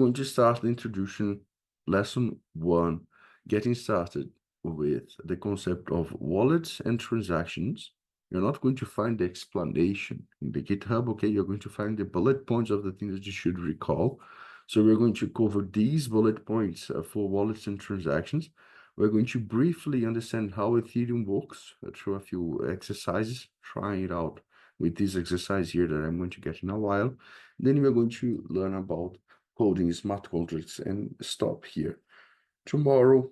Going to start the introduction, lesson 1, getting started with the concept of wallets and transactions. You're not going to find the explanation in the GitHub, okay? You're going to find the bullet points of the things that you should recall. So we're going to cover these bullet points for wallets and transactions. We're going to briefly understand how Ethereum works through a few exercises, trying it out with this exercise here that I'm going to get in a while. Then we're going to learn about coding smart contracts and stop here. Tomorrow,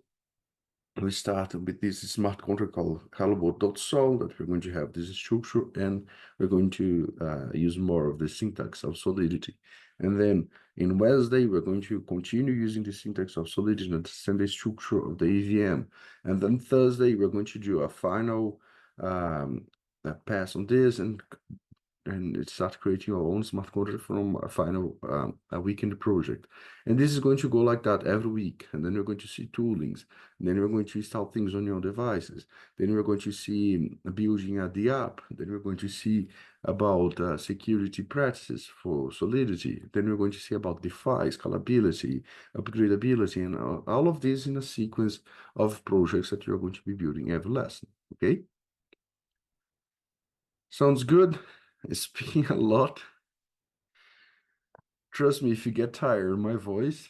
we start with this smart contract called hello.sol that we're going to have this structure, and we're going to use more of the syntax of Solidity. And then in Wednesday, we're going to continue using the syntax of Solidity and understand the structure of the EVM. And then Thursday, we're going to do a final pass on this and start creating our own smart contract from a final a weekend project. And this is going to go like that every week. And then we're going to see toolings. And then we're going to install things on your devices. Then we're going to see building the app. Then we're going to see about security practices for Solidity. Then we're going to see about DeFi, scalability, upgradability, and all of this in a sequence of projects that you're going to be building every lesson. Okay? Sounds good? Speaking a lot. Trust me, if you get tired of my voice,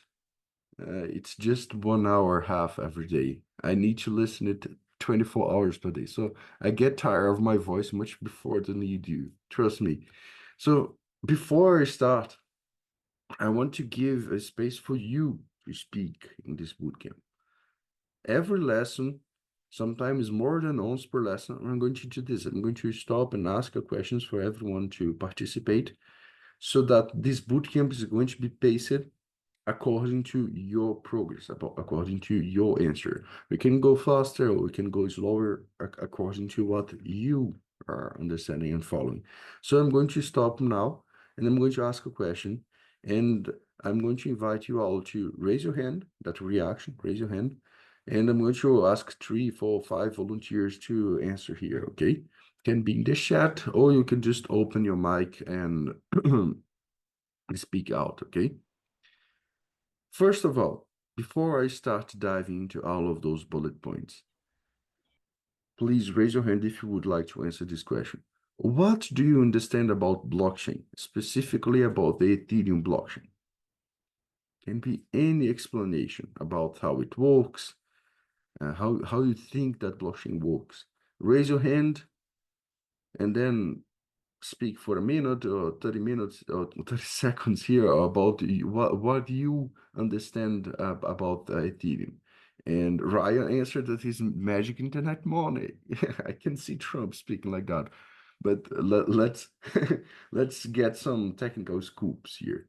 it's just 1 hour half every day. I need to listen it 24 hours per day. So I get tired of my voice much before than you do. Trust me. So before I start, I want to give a space for you to speak in this bootcamp. Every lesson, sometimes more than once per lesson, I'm going to do this. I'm going to stop and ask questions for everyone to participate, so that this bootcamp is going to be paced according to your progress, according to your answer. We can go faster or we can go slower according to what you are understanding and following. So I'm going to stop now and I'm going to ask a question, and I'm going to invite you all to raise your hand, that reaction, raise your hand, and I'm going to ask 3, 4, 5 volunteers to answer here, okay? Can be in the chat, or you can just open your mic and speak out, okay? First of all, before I start diving into all of those bullet points, please raise your hand if you would like to answer this question. What do you understand about blockchain, specifically about the Ethereum blockchain? Can be any explanation about how it works, how you think that blockchain works. Raise your hand and then speak for a minute or 30 minutes or 30 seconds here about what you understand about Ethereum. And Ryan answered that he's magic internet money. I can see Trump speaking like that. But let's let's get some technical scoops here.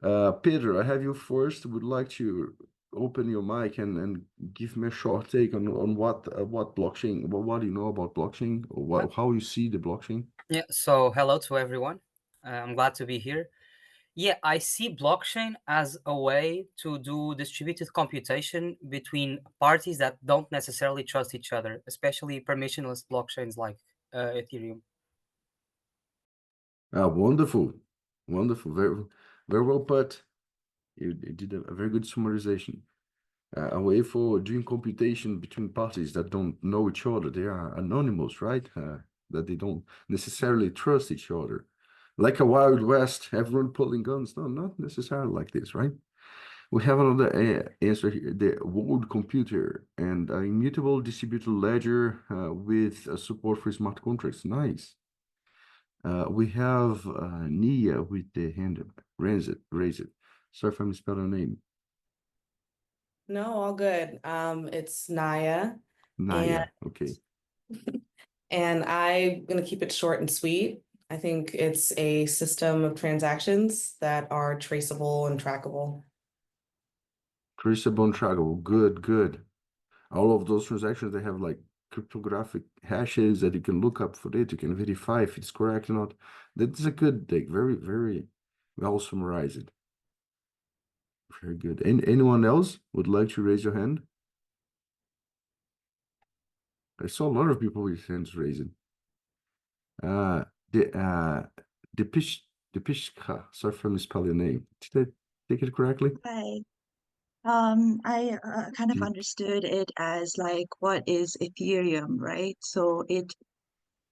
Pedro, I have you first. Would like to open your mic and give me a short take on what blockchain, what do you know about blockchain, or how you see the blockchain? Yeah, so hello to everyone. I'm glad to be here. Yeah, I see blockchain as a way to do distributed computation between parties that don't necessarily trust each other, especially permissionless blockchains like Ethereum. Wonderful, wonderful, very well put. You did a very good summarization. A way for doing computation between parties that don't know each other. They are anonymous, right? That they don't necessarily trust each other. Like a Wild West, everyone pulling guns. No, not necessarily like this, right? We have another answer here. The world computer and an immutable distributed ledger with support for smart contracts. Nice. We have Nia with the hand up. Raise it. Sorry if I misspelled her name. No, all good. It's Naya, Naya, okay. and I'm gonna keep it short and sweet. I think it's a system of transactions that are traceable and trackable. Traceable and trackable. Good. All of those transactions, they have like cryptographic hashes that you can look up for it. You can verify if it's correct or not. That's a good take. Very well summarized. Very good. And anyone else would like to raise your hand? I saw a lot of people with hands raising. The Pishka, sorry for misspelling your name. take it correctly? Hi. I kind of Do- understood it as like what is Ethereum, right? So it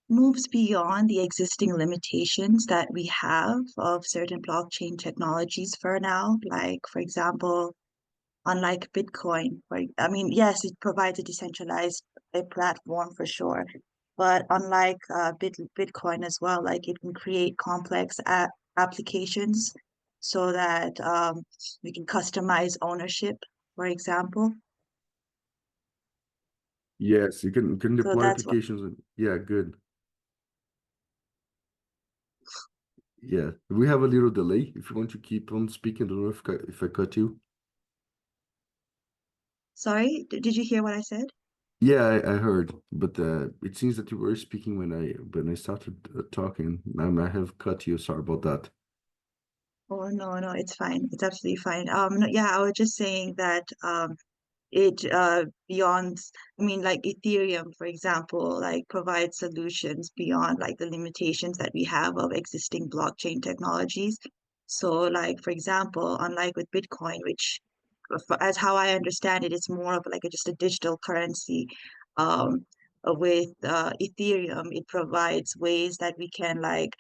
moves beyond the existing limitations that we have of certain blockchain technologies for now. Like, for example, unlike Bitcoin, I mean, yes, it provides a decentralized platform for sure, but unlike Bitcoin as well, like it can create complex applications so that we can customize ownership, for example. Yes, you can So deploy that's what. applications. Yeah, good. Yeah, we have a little delay. If you want to keep on speaking, I don't know if I cut you. Sorry, did you hear what I said? Yeah, I heard, but it seems that you were speaking when I started talking. I have cut you. Sorry about that. Oh no, no, it's fine. It's absolutely fine. No, yeah, I was just saying that it beyond, I mean, like Ethereum, for example, like provides solutions beyond like the limitations that we have of existing blockchain technologies. So like, for example, unlike with Bitcoin, which as how I understand it, it's more of like just a digital currency. With Ethereum, it provides ways that we can like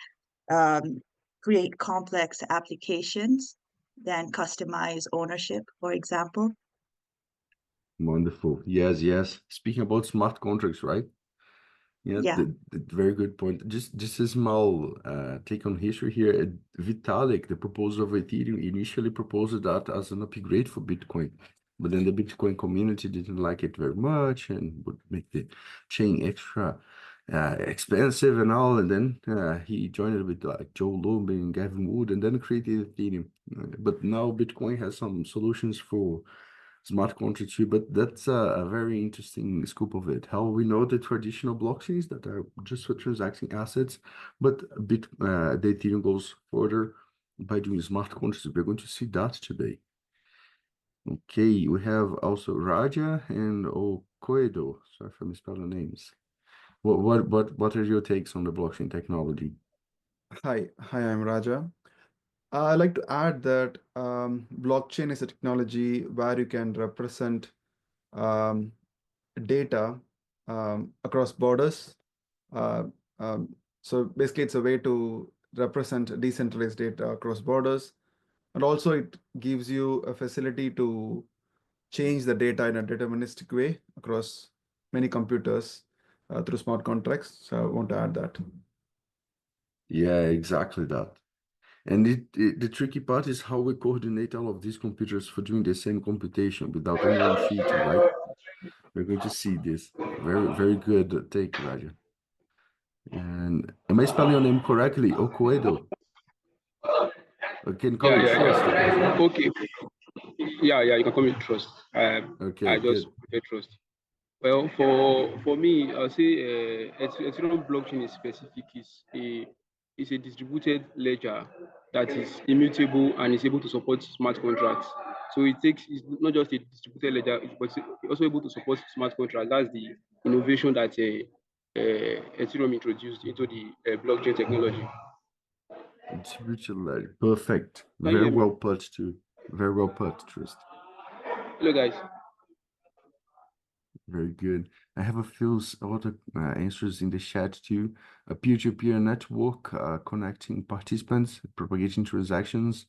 um, create complex applications, then customize ownership, for example. Wonderful. Yes, yes. Speaking about smart contracts, right? Yeah, Yeah. the very good point. Just a small take on history here. Vitalik, the proposer of Ethereum, initially proposed that as an upgrade for Bitcoin, but then the Bitcoin community didn't like it very much and would make the chain extra expensive and all. And then he joined it with like Joe Lubin and Gavin Wood, and then created Ethereum. But now Bitcoin has some solutions for smart contract too, but that's a very interesting scope of it. How we know the traditional blockchains that are just for transacting assets, but the Ethereum goes further by doing smart contracts. We're going to see that today. Okay, we have also Raja and Okoedo. Sorry if I misspelled the names. What are your takes on the blockchain technology? Hi, I'm Raja. I like to add that blockchain is a technology where you can represent um, data across borders. Uh, so basically, it's a way to represent decentralized data across borders. And also, it gives you a facility to change the data in a deterministic way across many computers through smart contracts. So I want to add that. Yeah, exactly that. And the tricky part is how we coordinate all of these computers for doing the same computation without anyone cheating, right? We're going to see this. Very, very good take, Raja. And am I spelling your name correctly? Okoedo. You can call Yeah, me yeah, Trust, I guess, yeah. right? Okay. Yeah, you can call me Trust. Okay, I just good. prefer Trust. Well, for me, I'll say Ethereum blockchain is specific. Is a distributed ledger that is immutable and is able to support smart contracts. So it's not just a distributed ledger, but it's also able to support smart contracts. That's the innovation that Ethereum introduced into the blockchain technology. Distributed ledger. Perfect. Can you Very hear me? well put, too. Very well put, Trust. Hello, guys. Very good. I have a few other answers in the chat too. A peer-to-peer network connecting participants, propagating transactions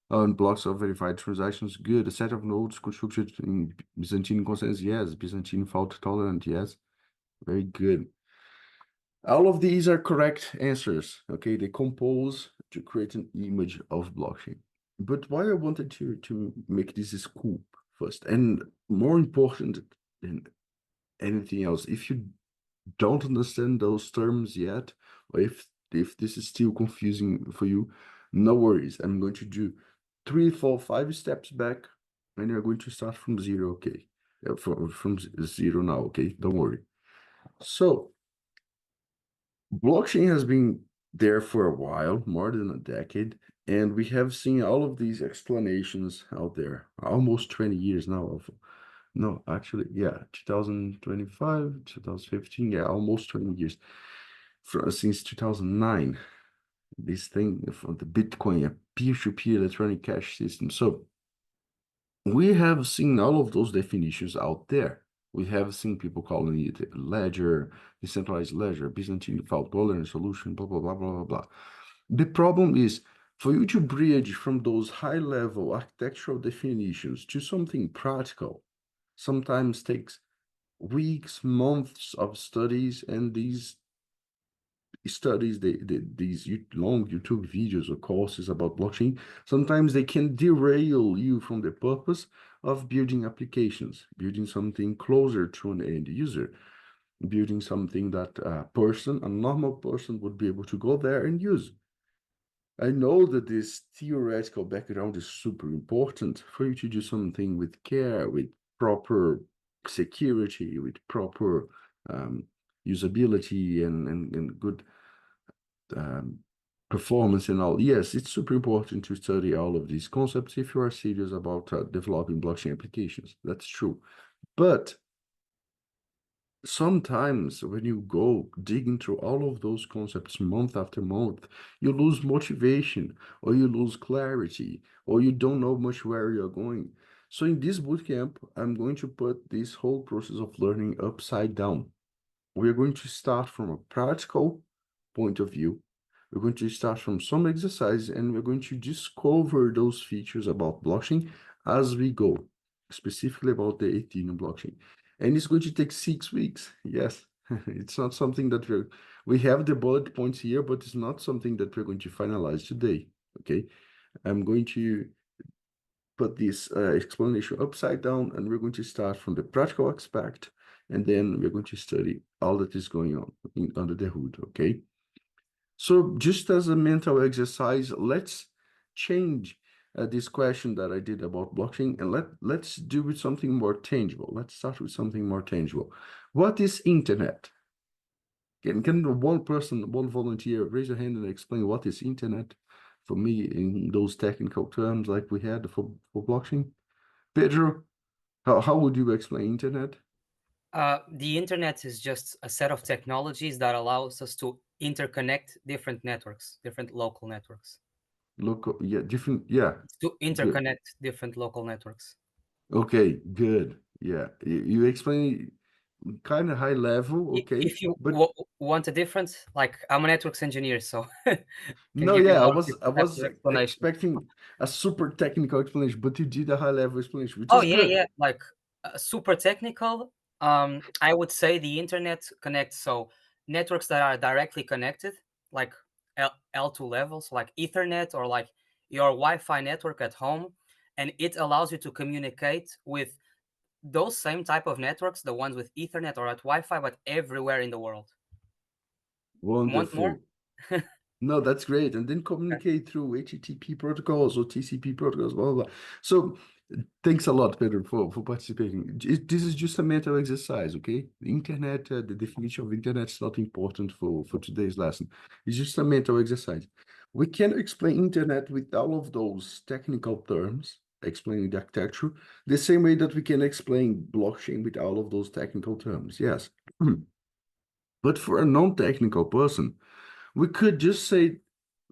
on blocks of verified transactions. Good. A set of nodes constructed in Byzantine consensus. Yes. Byzantine fault tolerant. Yes. Very good. All of these are correct answers. Okay, they compose to create an image of blockchain. But why I wanted to make this scoop first, and more important than anything else, if you don't understand those terms yet, or if this is still confusing for you, no worries. I'm going to do 3, 4, 5 steps back, and you're going to start from zero. Okay, from zero now. Okay, don't worry. So blockchain has been there for a while, more than a decade, and we have seen all of these explanations out there, almost 20 years now of no, actually, yeah, 2025, 2015, yeah, almost 20 years since 2009. this thing from the Bitcoin, a peer-to-peer electronic cash system. So we have seen all of those definitions out there. We have seen people calling it ledger, decentralized ledger, Byzantine fault tolerance solution, blah, blah, blah, blah, blah, blah. The problem is for you to bridge from those high-level architectural definitions to something practical, sometimes takes weeks, months of studies, and these studies, these long YouTube videos or courses about blockchain, sometimes they can derail you from the purpose of building applications, building something closer to an end user, building something that a normal person would be able to go there and use. I know that this theoretical background is super important for you to do something with care, with proper security, with proper usability and good performance and all. Yes, it's super important to study all of these concepts if you are serious about developing blockchain applications. That's true. But sometimes when you go digging through all of those concepts month after month, you lose motivation or you lose clarity or you don't know much where you're going. So in this bootcamp, I'm going to put this whole process of learning upside down. We're going to start from a practical point of view. We're going to start from some exercise and we're going to discover those features about blockchain as we go, specifically about the Ethereum blockchain. And it's going to take 6 weeks. Yes, it's not something that we have the bullet points here, but it's not something that we're going to finalize today. Okay, I'm going to put this explanation upside down and we're going to start from the practical aspect and then we're going to study all that is going on under the hood. Okay. So just as a mental exercise, let's change this question that I did about blockchain and let's do with something more tangible. Let's start with something more tangible. What is internet? Can one person, one volunteer raise your hand and explain what is internet for me in those technical terms like we had for blockchain? Pedro, how would you explain internet? The internet is just a set of technologies that allows us to interconnect different networks, different local networks. Local, yeah, different, yeah. To interconnect different local networks. Okay, good. Yeah, you explain kind of high level, okay, If you but want a difference, like I'm a networks engineer, so can no, give you yeah, a I more was explanation. expecting a super technical explanation, but you did a high level explanation, which Oh is good. yeah, like super technical. I would say the internet connects so networks that are directly connected, like L2 levels, like Ethernet or like your Wi-Fi network at home, and it allows you to communicate with those same type of networks, the ones with Ethernet or at Wi-Fi, but everywhere in the world. Want more? Wonderful. No, that's great. And then communicate through HTTP protocols or TCP protocols, blah, blah, blah. So thanks a lot, Pedro, for participating. This is just a mental exercise, okay? The internet, the definition of internet is not important for today's lesson. It's just a mental exercise. We can explain internet with all of those technical terms, explaining the architecture, the same way that we can explain blockchain with all of those technical terms, yes. But for a non-technical person, we could just say,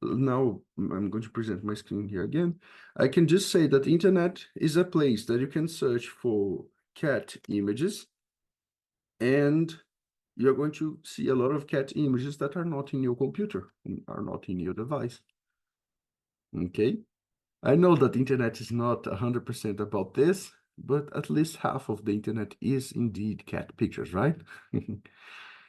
now I'm going to present my screen here again. I can just say that the internet is a place that you can search for cat images, and you're going to see a lot of cat images that are not in your computer, are not in your device. Okay? I know that the internet is not 100% about this, but at least half of the internet is indeed cat pictures, right?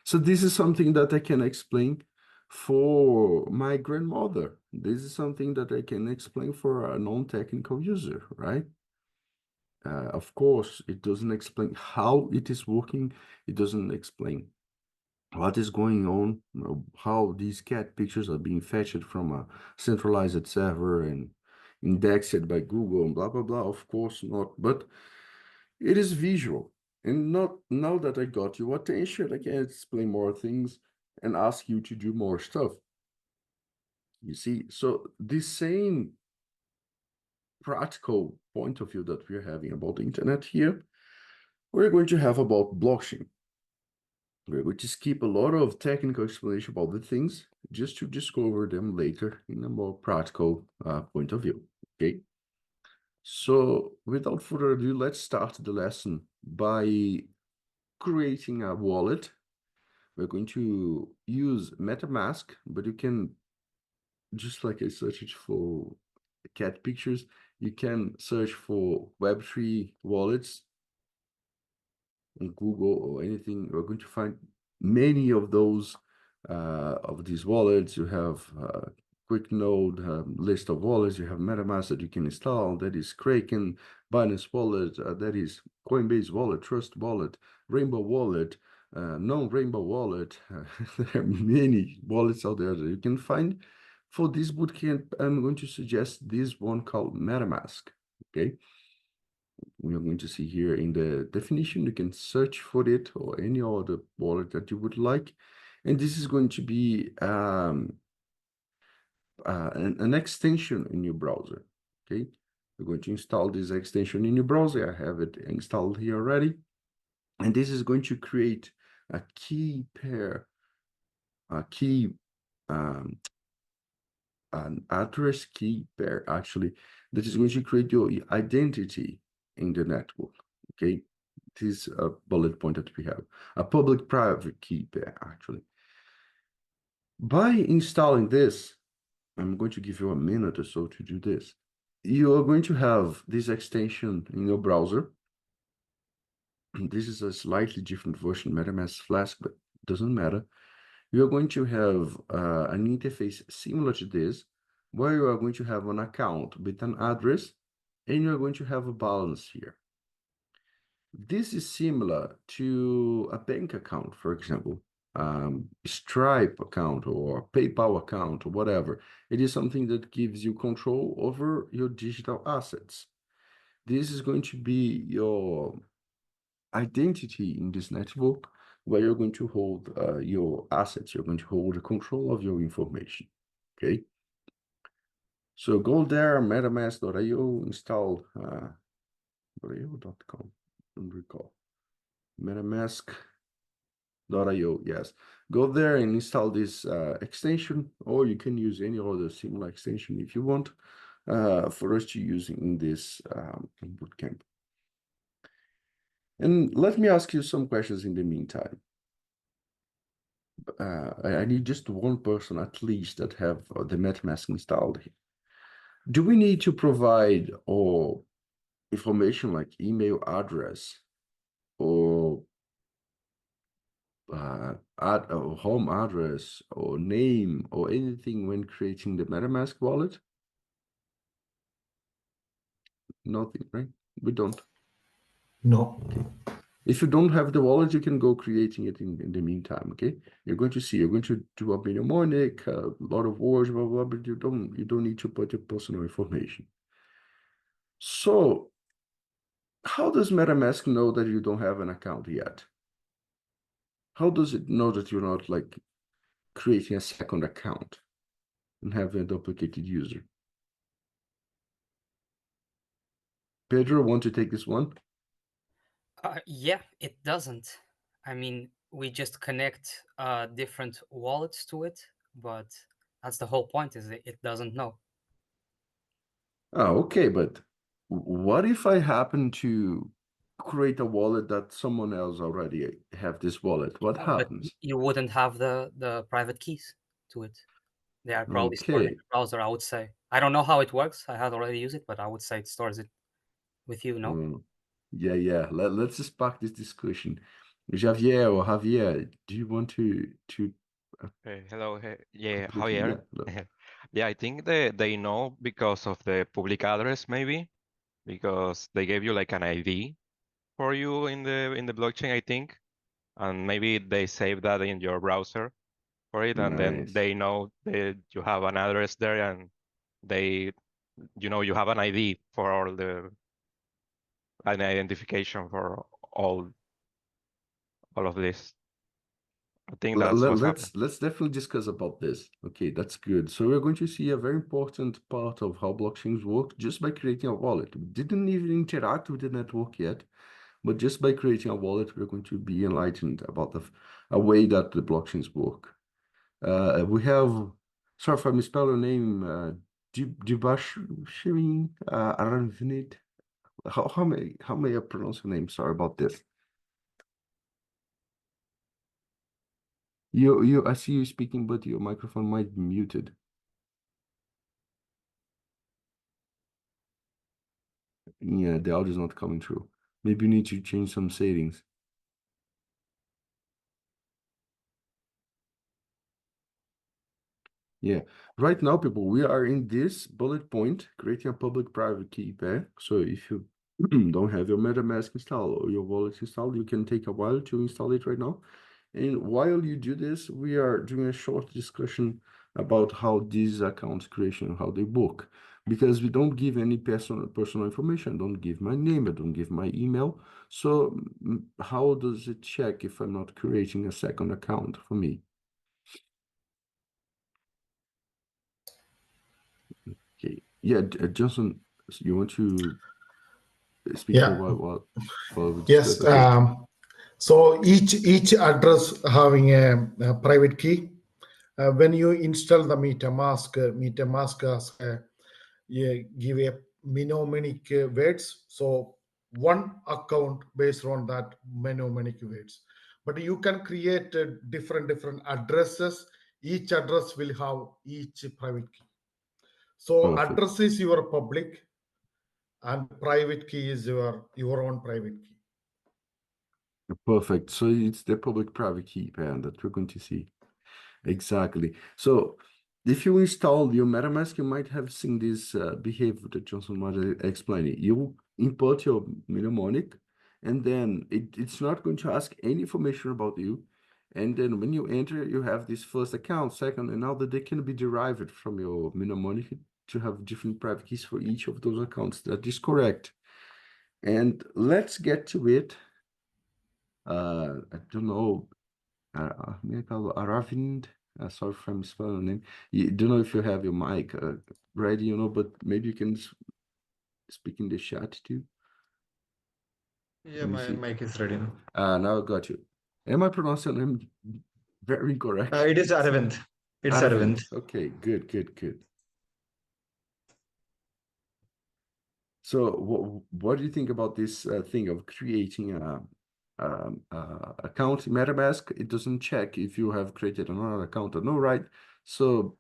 So this is something that I can explain for my grandmother. This is something that I can explain for a non-technical user, right? Of course, it doesn't explain how it is working. It doesn't explain what is going on, how these cat pictures are being fetched from a centralized server and indexed by Google and blah, blah, blah. Of course not, but it is visual. And not now that I got your attention, I can explain more things and ask you to do more stuff. You see, so the same practical point of view that we're having about the internet here, we're going to have about blockchain. We're going to skip a lot of technical explanation about the things just to discover them later in a more practical point of view, okay? So without further ado, let's start the lesson by creating a wallet. We're going to use MetaMask, but you can, just like I searched for cat pictures, you can search for Web3 wallets on Google or anything. We're going to find many of those of these wallets. You have quick node list of wallets. You have MetaMask that you can install. That is Kraken, Binance Wallet. That is Coinbase Wallet, Trust Wallet, Rainbow Wallet, non-Rainbow Wallet. There are many wallets out there that you can find. For this bootcamp, I'm going to suggest this one called MetaMask. Okay. We are going to see here in the definition, you can search for it or any other wallet that you would like. And this is going to be an extension in your browser, okay? You're going to install this extension in your browser. I have it installed here already. And this is going to create a key pair, an address key pair, actually, that is going to create your identity in the network, okay? This is a bullet point that we have, a public-private key pair, actually. By installing this, I'm going to give you a minute or so to do this. You are going to have this extension in your browser. This is a slightly different version, MetaMask Flask, but it doesn't matter. You're going to have an interface similar to this, where you are going to have an account with an address, and you're going to have a balance here. This is similar to a bank account, for example, Stripe account or PayPal account or whatever. It is something that gives you control over your digital assets. This is going to be your identity in this network, where you're going to hold your assets. You're going to hold the control of your information, okay? So go there, metamask.io, install .io.com, I don't recall. MetaMask.io, yes. Go there and install this extension, or you can use any other similar extension if you want for us to use in this bootcamp. And let me ask you some questions in the meantime. I need just one person at least that have the MetaMask installed. Do we need to provide or information like email address or home address or name or anything when creating the MetaMask wallet? Nothing, right? We don't. No. Okay. If you don't have the wallet, you can go creating it in the meantime, okay? You're going to see, you're going to do a mnemonic, a lot of words, blah, blah, but you don't need to put your personal information. So how does MetaMask know that you don't have an account yet? How does it know that you're not like creating a second account and having a duplicated user? Pedro, want to take this one? Yeah, it doesn't. I mean, we just connect different wallets to it, but that's the whole point, is it doesn't know. Oh, okay, but what if I happen to create a wallet that someone else already have this wallet? What But happens? you wouldn't have the private keys to it. They are probably stored in Okay. the browser, I would say. I don't know how it works. I had already used it, but I would say it stores it with you, no? Yeah. Let's just spark this discussion. Javier or Javier, do you want to Hello, yeah, completely? Yeah. Javier. Yeah, I think they know because of the public address, maybe because they gave you like an ID for you in the blockchain, I think, and maybe they save that in your browser for it, and then Nice. they know that you have an address there, and they, you have an ID for all an identification for all of this. I think that's what's happening. Let's definitely discuss about this. Okay, that's good. So we're going to see a very important part of how blockchains work just by creating a wallet. We didn't even interact with the network yet. But just by creating a wallet, we're going to be enlightened about a way that the blockchains work. We have, sorry if I misspell your name, Dibashirin Aranvinit. How may I pronounce your name? Sorry about this. I see you speaking, but your microphone might be muted. Yeah, the audio is not coming through. Maybe you need to change some settings. Yeah, right now, people, we are in this bullet point, creating a public-private key pair. So if you don't have your MetaMask installed or your wallet installed, you can take a while to install it right now. And while you do this, we are doing a short discussion about how these accounts creation, how they work. Because we don't give any personal information. I don't give my name, I don't give my email. So how does it check if I'm not creating a second account for me? Okay. Yeah, Johnson, you want to speak here Yeah. while we Yes. discuss? Okay. So each address having a private key. When you install the MetaMask has give a mnemonic words. So one account based on that mnemonic words. But you can create different addresses. Each address will have each private key. So Perfect. address is your public, and private key is your own private key. Perfect. So it's the public-private key pair that we're going to see. Exactly. So if you install your MetaMask, you might have seen this behavior that Johnson was explaining. You input your mnemonic, and then it's not going to ask any information about you. And then when you enter, you have this first account, second, and now that they can be derived from your mnemonic to have different private keys for each of those accounts. That is correct. And let's get to it. I don't know, Aravind, sorry if I'm spelling the name. You don't know if you have your mic ready, but maybe you can speak in the chat too. Yeah, my mic is ready now. Now I got you. Am I pronouncing your name very correct? It is Aravind. It's Aravind. Okay, good. So what do you think about this thing of creating a account in MetaMask? It doesn't check if you have created another account or no, right? So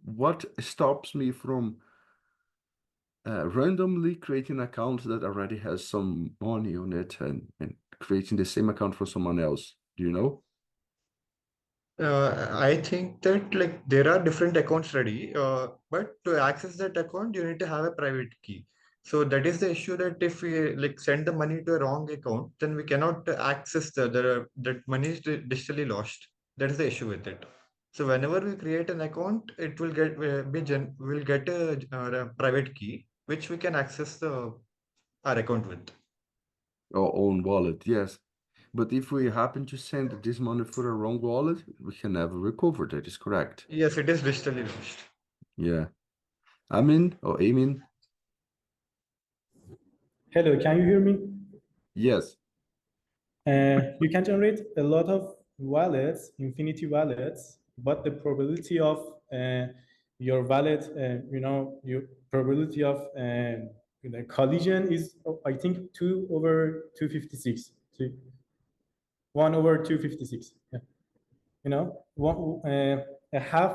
what stops me from randomly creating an account that already has some money on it and creating the same account for someone else? Do you know? I think that like there are different accounts ready, but to access that account, you need to have a private key. So that is the issue, that if we like send the money to a wrong account, then we cannot access that money is digitally lost. That is the issue with it. So whenever we create an account, it will get will get a private key which we can access our account with. Our own wallet, yes. But if we happen to send this money for a wrong wallet, we can never recover. That is correct. Yes, it is digitally lost. Yeah. Amin or Amin? Hello, can you hear me? Yes. You can generate a lot of wallets, infinity wallets, but the probability of your wallet, your probability of collision is, I think, 2/256. 1/256. Yeah. A half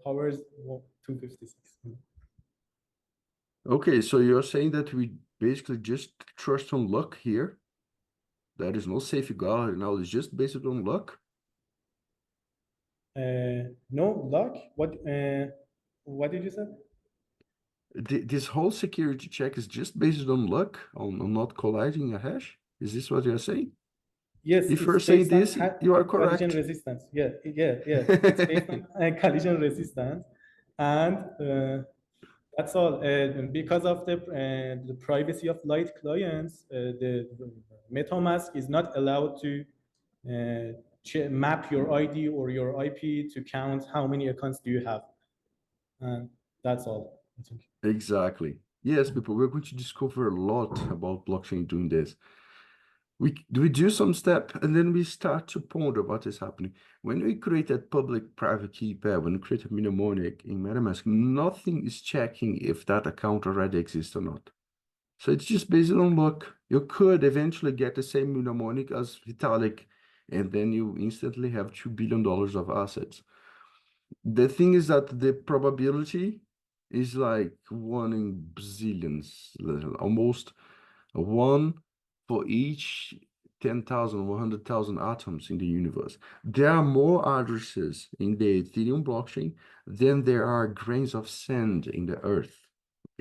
power is 256. Okay, so you're saying that we basically just trust on luck here? There is no safeguard, it's just based on luck? No luck? What did you say? This whole security check is just based on luck, on not colliding a hash? Is this what you're saying? Yes, If it's you're saying based on this, you are correct. collision resistance. Yeah. It's based on collision resistance, and that's all. Because of the privacy of light clients, the MetaMask is not allowed to map your ID or your IP to count how many accounts do you have, and that's all, I think. Exactly. Yes, people, we're going to discover a lot about blockchain doing this. We do some step and then we start to ponder what is happening. When we create a public-private key pair, when we create a mnemonic in MetaMask, nothing is checking if that account already exists or not. So it's just based on luck. You could eventually get the same mnemonic as Vitalik, and then you instantly have $2 billion of assets. The thing is that the probability is like 1 in bazillions, almost one for each 10,000, 100,000 atoms in the universe. There are more addresses in the Ethereum blockchain than there are grains of sand in the earth.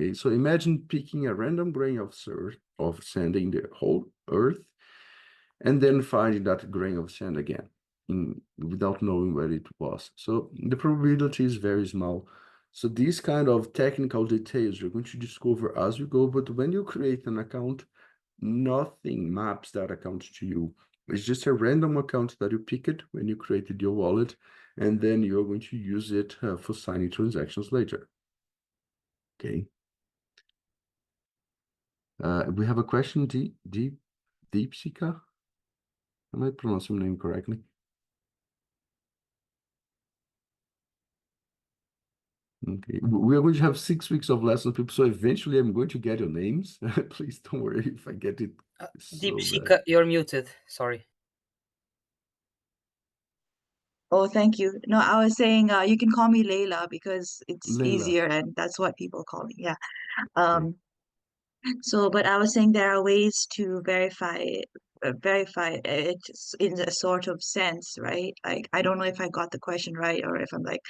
Okay, so imagine picking a random grain of sand in the whole earth and then finding that grain of sand again without knowing where it was. So the probability is very small. So these kind of technical details you're going to discover as you go, but when you create an account, nothing maps that account to you. It's just a random account that you picked when you created your wallet, and then you're going to use it for signing transactions later. Okay. We have a question, Deepsika. Am I pronouncing your name correctly? Okay, we are going to have 6 weeks of lessons, people. So eventually, I'm going to get your names. Please don't worry if I get it so bad. Deepshika, you're muted. Sorry. Oh, thank you. No, I was saying you can call me Layla because it's Leila. easier and that's what people call me. Yeah. Okay. So, but I was saying there are ways to verify it in a sort of sense, right? Like, I don't know if I got the question right or if I'm like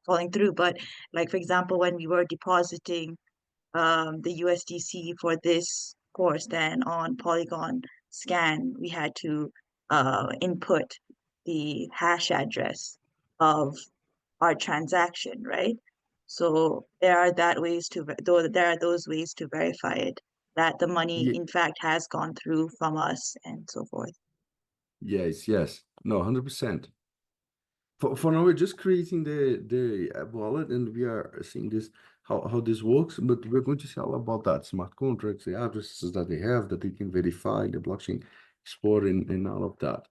falling through, but like, for example, when we were depositing the USDC for this course, then on Polygon scan, we had to input the hash address of our transaction, right? So there are those ways to verify it, that the money in fact has gone through from us and so forth. Yes, yes. No, 100%. For now, we're just creating the wallet, and we are seeing this how this works. But we're going to see all about that smart contracts, the addresses that they have that they can verify, the blockchain export, and all of that.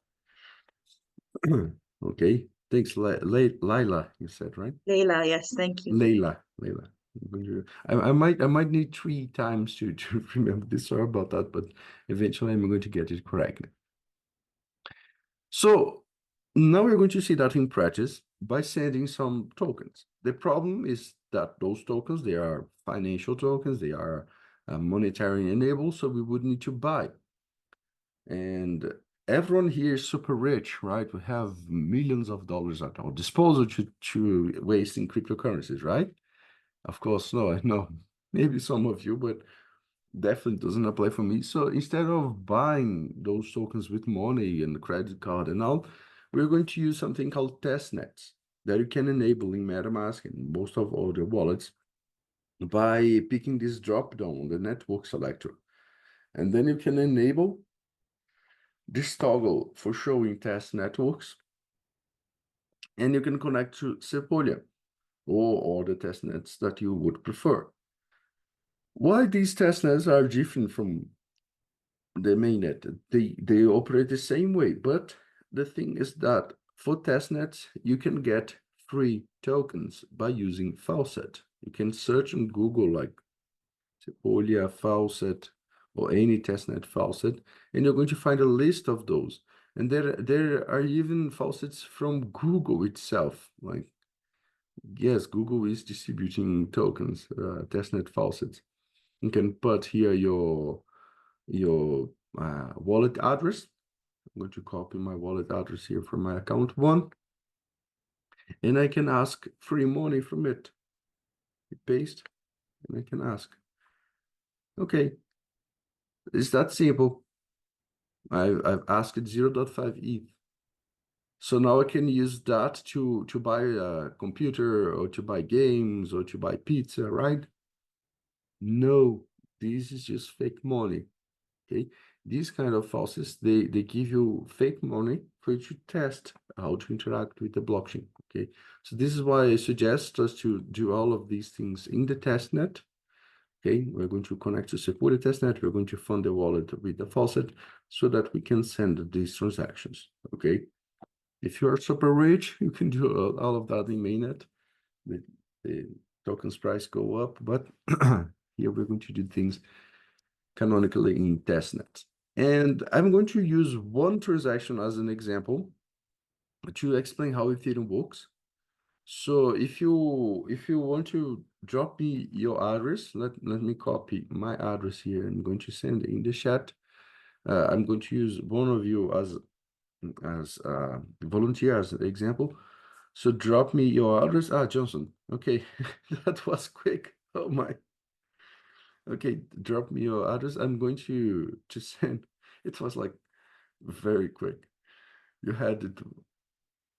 Okay, thanks, Laila. You said right? Layla, yes, thank you. Layla. I might need 3 times to remember this. Sorry about that, but eventually I'm going to get it correctly. So now we're going to see that in practice by sending some tokens. The problem is that those tokens, they are financial tokens, they are monetary enabled, so we would need to buy. And everyone here is super rich, right? We have millions of dollars at our disposal to waste in cryptocurrencies, right? Of course, no, I know maybe some of you, but definitely doesn't apply for me. So instead of buying those tokens with money and credit card and all, we're going to use something called testnets that you can enable in MetaMask and most of all the wallets by picking this drop down on the network selector. And then you can enable this toggle for showing test networks. And you can connect to Sepolia or all the testnets that you would prefer. Why these testnets are different from the mainnet? They operate the same way, but the thing is that for testnets, you can get free tokens by using Faucet. You can search on Google like Sepolia Faucet or any testnet Faucet, and you're going to find a list of those. And there are even faucets from Google itself. Like, yes, Google is distributing tokens, testnet faucets. You can put here your wallet address. I'm going to copy my wallet address here from my account 1, and I can ask free money from it. Paste, and I can ask. Okay, it's that simple. I've asked 0.5 ETH. So now I can use that to buy a computer or to buy games or to buy pizza, right? No, this is just fake money. Okay, these kind of faucets, they give you fake money for you to test how to interact with the blockchain. Okay, so this is why I suggest us to do all of these things in the test net. Okay, we're going to connect to Sequoia testnet. We're going to fund the wallet with the faucet so that we can send these transactions. Okay, if you are super rich, you can do all of that in mainnet. The tokens price go up, but here we're going to do things canonically in testnet. And I'm going to use one transaction as an example to explain how Ethereum works. So if you want to drop me your address, let me copy my address here. I'm going to send in the chat. I'm going to use one of you as volunteer as an example. So drop me your address. Johnson. Okay, that was quick. Oh my. Okay, drop me your address. I'm going to send. It was like very quick. You had it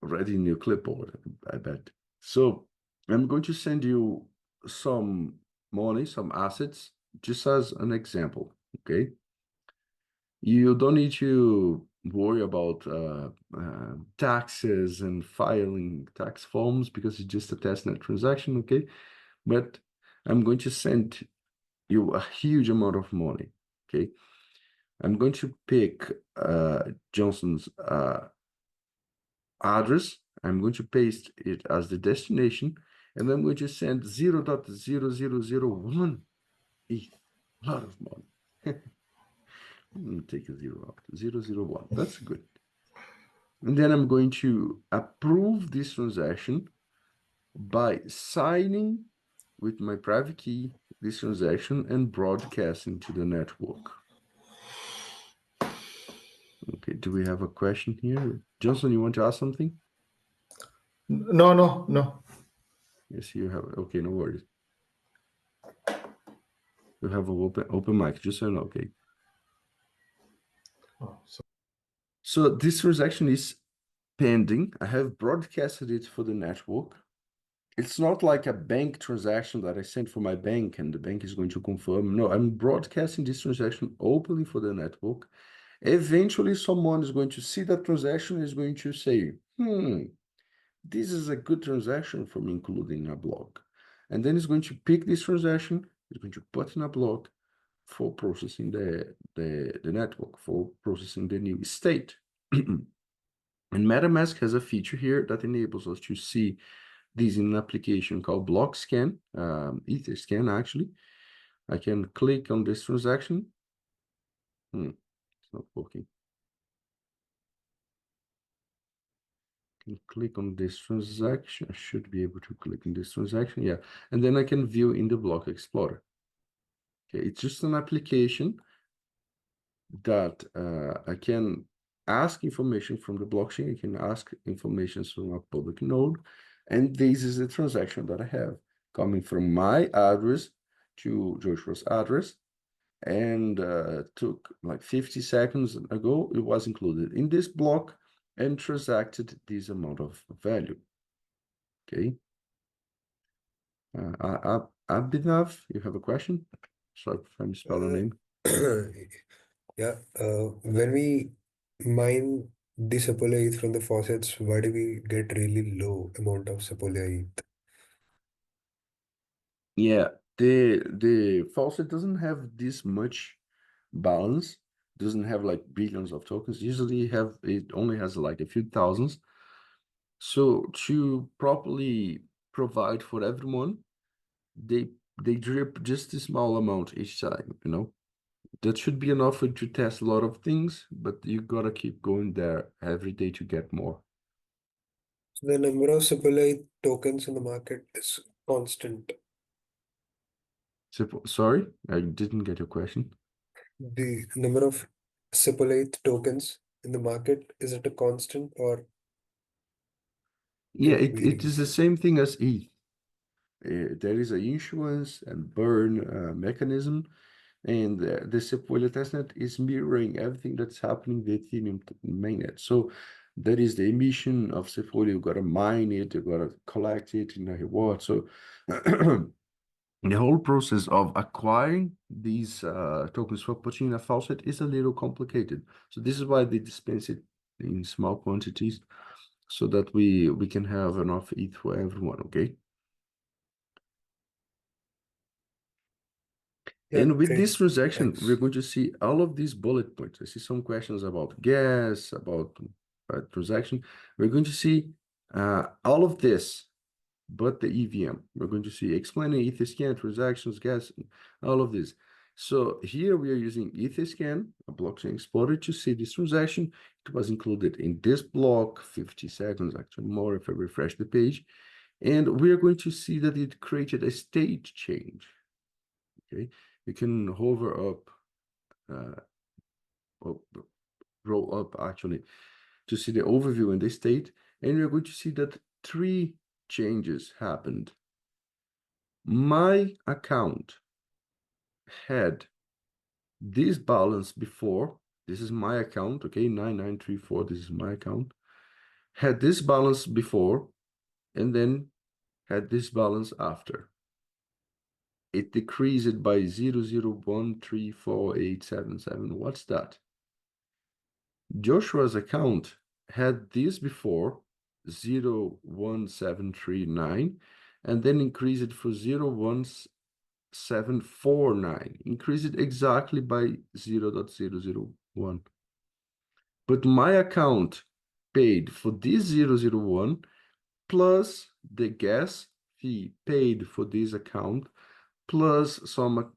already in your clipboard, I bet. So I'm going to send you some money, some assets, just as an example, okay? You don't need to worry about taxes and filing tax forms because it's just a testnet transaction, okay? But I'm going to send you a huge amount of money, okay? I'm going to pick Johnson's address. I'm going to paste it as the destination, and I'm going to send 0.0001 ETH. A lot of money. Take a zero out. 0.001. That's good. And then I'm going to approve this transaction by signing with my private key this transaction and broadcasting to the network. Okay, do we have a question here? Johnson, you want to ask something? No. Yes, you have. Okay, no worries. You have an open mic, just so you know, okay? So this transaction is pending. I have broadcasted it for the network. It's not like a bank transaction that I sent for my bank and the bank is going to confirm. No, I'm broadcasting this transaction openly for the network. Eventually, someone is going to see that transaction and is going to say, this is a good transaction for me, including a block. And then it's going to pick this transaction, it's going to put in a block for processing the network, for processing the new state. And MetaMask has a feature here that enables us to see this in an application called Block Scan, Ether Scan, actually. I can click on this transaction. It's not working. Can click on this transaction. I should be able to click on this transaction. Yeah. And then I can view in the Block Explorer. Okay. It's just an application that I can ask information from the blockchain. I can ask information from a public node. And this is the transaction that I have coming from my address to Joshua's address. And took like 50 seconds ago, it was included in this block and transacted this amount of value. Okay. Abhinav, you have a question? Sorry if I misspelled the name. Yeah, when we mine the Sepolia ETH from the faucets, why do we get really low amount of Sepolia ETH? Yeah, the faucet doesn't have this much balance, doesn't have like billions of tokens. Usually it only has like a few thousands. So to properly provide for everyone, they drip just a small amount each time, you know. That should be enough for you to test a lot of things, but you gotta keep going there every day to get more. So the number of Sepolia ETH tokens in the market is constant. Sorry, I didn't get your question. The number of Sepolia ETH tokens in the market, is it a constant or Yeah, it it is the varies? same thing as ETH. There is a issuance and burn mechanism, and the Sepolia testnet is mirroring everything that's happening with Ethereum mainnet. So that is the emission of Sepolia. You gotta mine it, you gotta collect it in a reward. So the whole process of acquiring these tokens for putting in a faucet is a little complicated. So this is why they dispense it in small quantities so that we can have enough ETH for everyone, okay? Yeah, And with great. this transaction, Thanks. we're going to see all of these bullet points. I see some questions about gas, about transaction. We're going to see all of this, but the EVM. We're going to see explaining Etherscan, transactions, gas, all of this. So here we are using Etherscan, a blockchain explorer, to see this transaction. It was included in this block, 50 seconds, actually more if I refresh the page. And we are going to see that it created a state change. Okay, you can hover up, or roll up actually, to see the overview in the state, and we're going to see that 3 changes happened. My account had this balance before. This is my account, okay, 9934, this is my account. Had this balance before, and then had this balance after. It decreased by 0.0134877. What's that? Joshua's account had this before, 0.1739, and then increased it for 0.1749, increased exactly by 0.001. But my account paid for this 001 plus the gas fee paid for this account plus some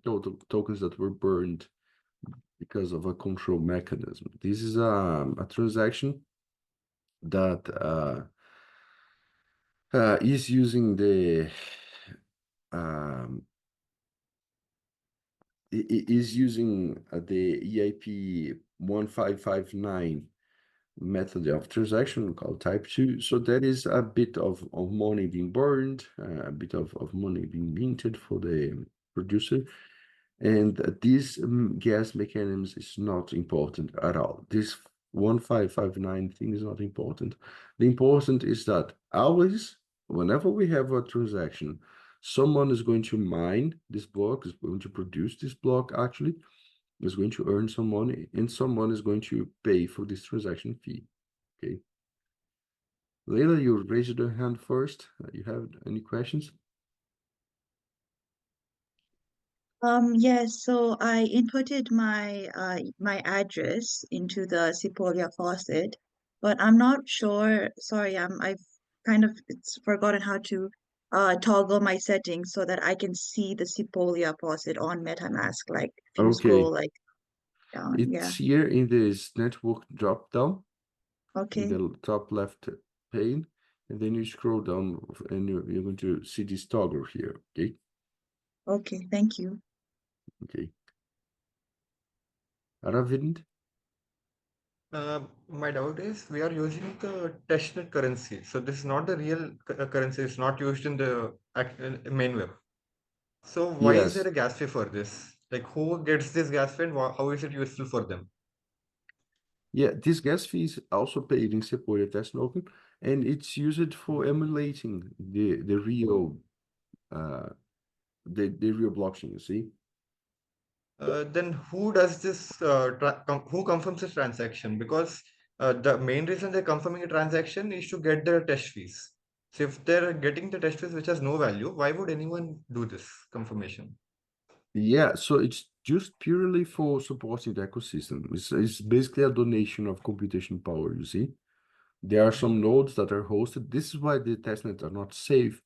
total tokens that were burned because of a control mechanism. This is a transaction that is using the the EIP 1559 method of transaction called type 2. So that is a bit of money being burned, a bit of money being minted for the producer. And this gas mechanism is not important at all. This 1559 thing is not important. The important is that always, whenever we have a transaction, someone is going to mine this block, is going to produce this block actually, is going to earn some money, and someone is going to pay for this transaction fee. Okay. Leila, you raised your hand first. You have any questions? Yes, so I inputted my address into the Sepolia faucet, but I'm not sure. Sorry, I've kind of forgotten how to toggle my settings so that I can see the Sepolia faucet on MetaMask. Like if you scroll Okay. like down, yeah. It's here in this network drop down in Okay, the top left pane, and then you scroll down and you're going to see this toggle here. Okay. okay, thank you. Okay. Aravind? My doubt is we are using the testnet currency. So this is not the real currency. It's not used in the main web. So why is there Yes. a gas fee for this? Like who gets this gas fee and how is it useful for them? Yeah, this gas fee is also paid in Sepolia test token, and it's used for emulating the real the real blockchain, you see? Then who does this? Who confirms this transaction? Because the main reason they're confirming a transaction is to get their test fees. So if they're getting the test fees which has no value, why would anyone do this confirmation? Yeah, so it's just purely for supporting the ecosystem. It's basically a donation of computation power, you see? There are some nodes that are hosted. This is why the testnets are not safe.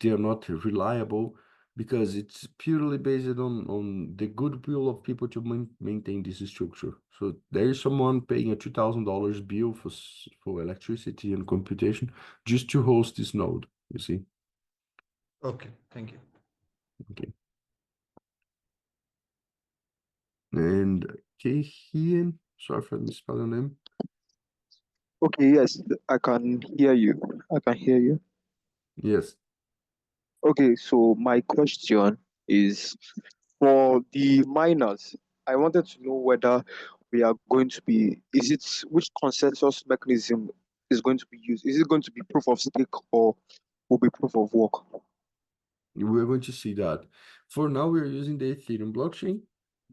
They are not reliable because it's purely based on the goodwill of people to maintain this structure. So there is someone paying a $2,000 bill for electricity and computation just to host this node, you see? Okay, thank you. Okay. And Kehian, sorry if I misspelled your name. Okay, yes, I can hear you. I can hear you. Yes. Okay, so my question is for the miners. I wanted to know whether we are going to be, is it which consensus mechanism is going to be used? Is it going to be proof of stake or will be proof of work? We're going to see that. For now, we're using the Ethereum blockchain.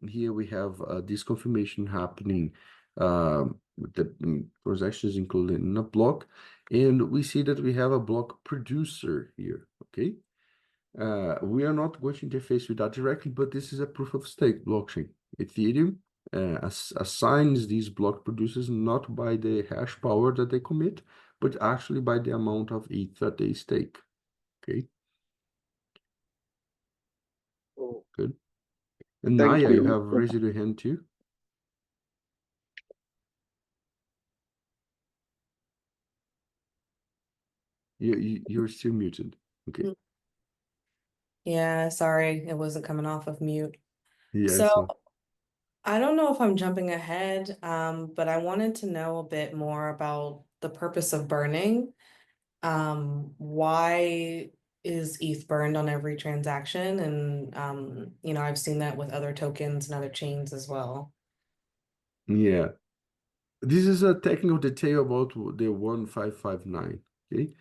Here we have this confirmation happening with the transactions included in a block. And we see that we have a block producer here, okay? We are not going to interface with that directly, but this is a proof of stake blockchain. Ethereum assigns these block producers not by the hash power that they commit, but actually by the amount of ETH that they stake. Okay. Oh, Good. And thank Naya, you you. have raised your hand too. You're still muted. Okay. Yeah, sorry, it wasn't coming off of mute. Yeah, So so I don't know if I'm jumping ahead, but I wanted to know a bit more about the purpose of burning. Why is ETH burned on every transaction? And I've seen that with other tokens and other chains as well. yeah. This is a technical detail about the 1559. Okay.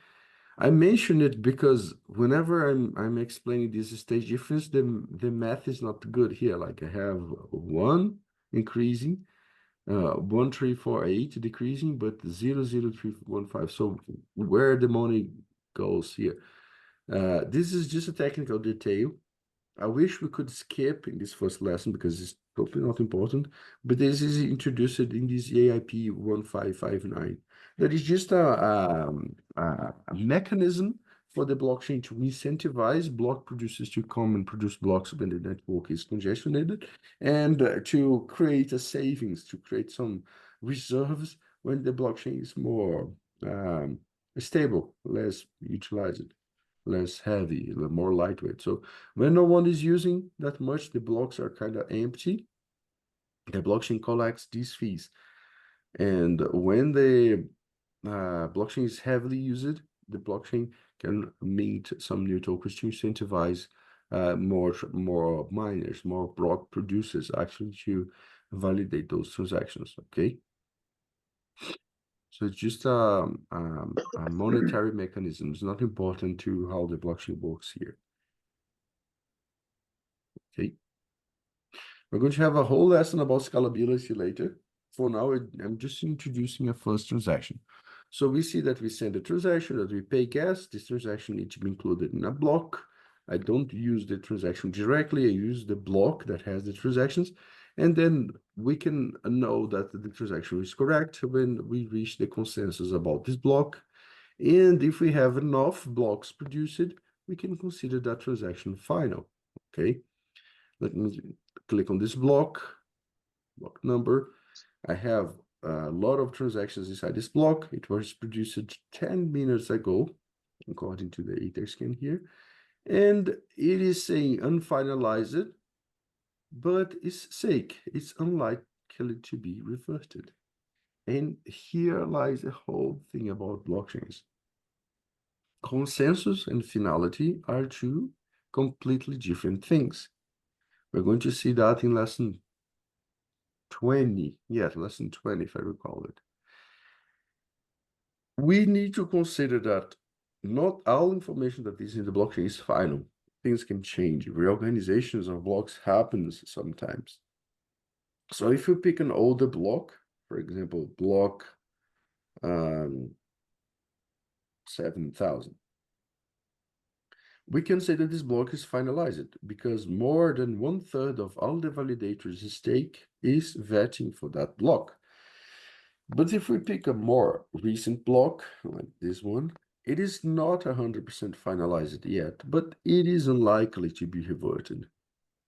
I mention it because whenever I'm explaining this stage difference, the math is not good here. Like I have 1 increasing, 1348 decreasing, but 00315. So where the money goes here? This is just a technical detail. I wish we could skip in this first lesson because it's totally not important, but this is introduced in this EIP 1559. That is just a mechanism for the blockchain to incentivize block producers to come and produce blocks when the network is congested, and to create a savings, to create some reserves when the blockchain is more stable, less utilized, less heavy, more lightweight. So when no one is using that much, the blocks are kind of empty. The blockchain collects these fees. And when the blockchain is heavily used, the blockchain can mint some new tokens to incentivize more miners, more block producers actually to validate those transactions. Okay. So it's just a monetary mechanism. It's not important to how the blockchain works here. Okay. We're going to have a whole lesson about scalability later. For now, I'm just introducing a first transaction. So we see that we send a transaction, that we pay gas. This transaction needs to be included in a block. I don't use the transaction directly. I use the block that has the transactions. And then we can know that the transaction is correct when we reach the consensus about this block. And if we have enough blocks produced, we can consider that transaction final. Okay. Let me click on this block number. I have a lot of transactions inside this block. It was produced 10 minutes ago, according to the Etherscan here. And it is saying unfinalized, but it's sake. It's unlikely to be reverted. And here lies the whole thing about blockchains. Consensus and finality are two completely different things. We're going to see that in lesson 20. Yes, lesson 20, if I recall it. We need to consider that not all information that is in the blockchain is final. Things can change. Reorganizations of blocks happens sometimes. So if you pick an older block, for example, block 7,000, we can say that this block is finalized because more than 1/3 of all the validators' stake is vetting for that block. But if we pick a more recent block, like this one, it is not 100% finalized yet, but it is unlikely to be reverted.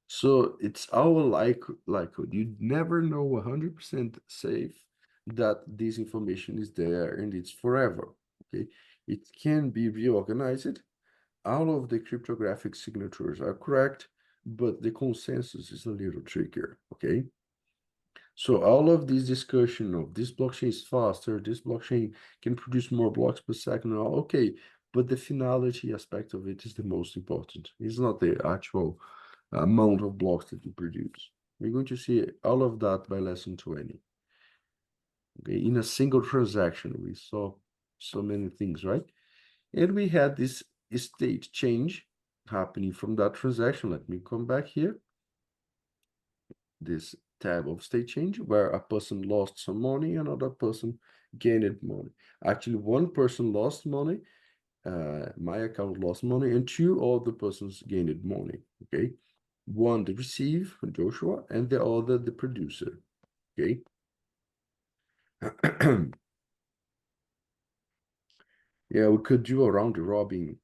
So it's our likelihood. You never know 100% safe that this information is there and it's forever. Okay, it can be reorganized. All of the cryptographic signatures are correct, but the consensus is a little trickier. Okay. So all of this discussion of this blockchain is faster, this blockchain can produce more blocks per second, okay, but the finality aspect of it is the most important. It's not the actual amount of blocks that you produce. We're going to see all of that by lesson 20. Okay, in a single transaction, we saw so many things, right? And we had this state change happening from that transaction. Let me come back here. This tab of state change where a person lost some money, another person gained money. Actually, one person lost money my account lost money, and two other persons gained money. Okay, one the receive, Joshua, and the other the producer. Okay. Yeah, we could do a round robin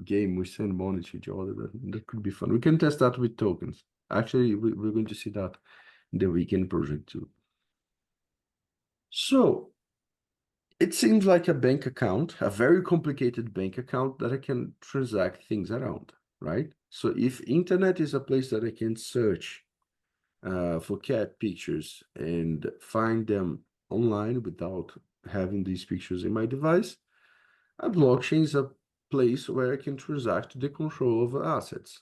game. We send money to each other. That could be fun. We can test that with tokens. Actually, we're going to see that in the weekend project too. So it seems like a bank account, a very complicated bank account that I can transact things around, right? So if internet is a place that I can search for cat pictures and find them online without having these pictures in my device, a blockchain is a place where I can transact the control over assets.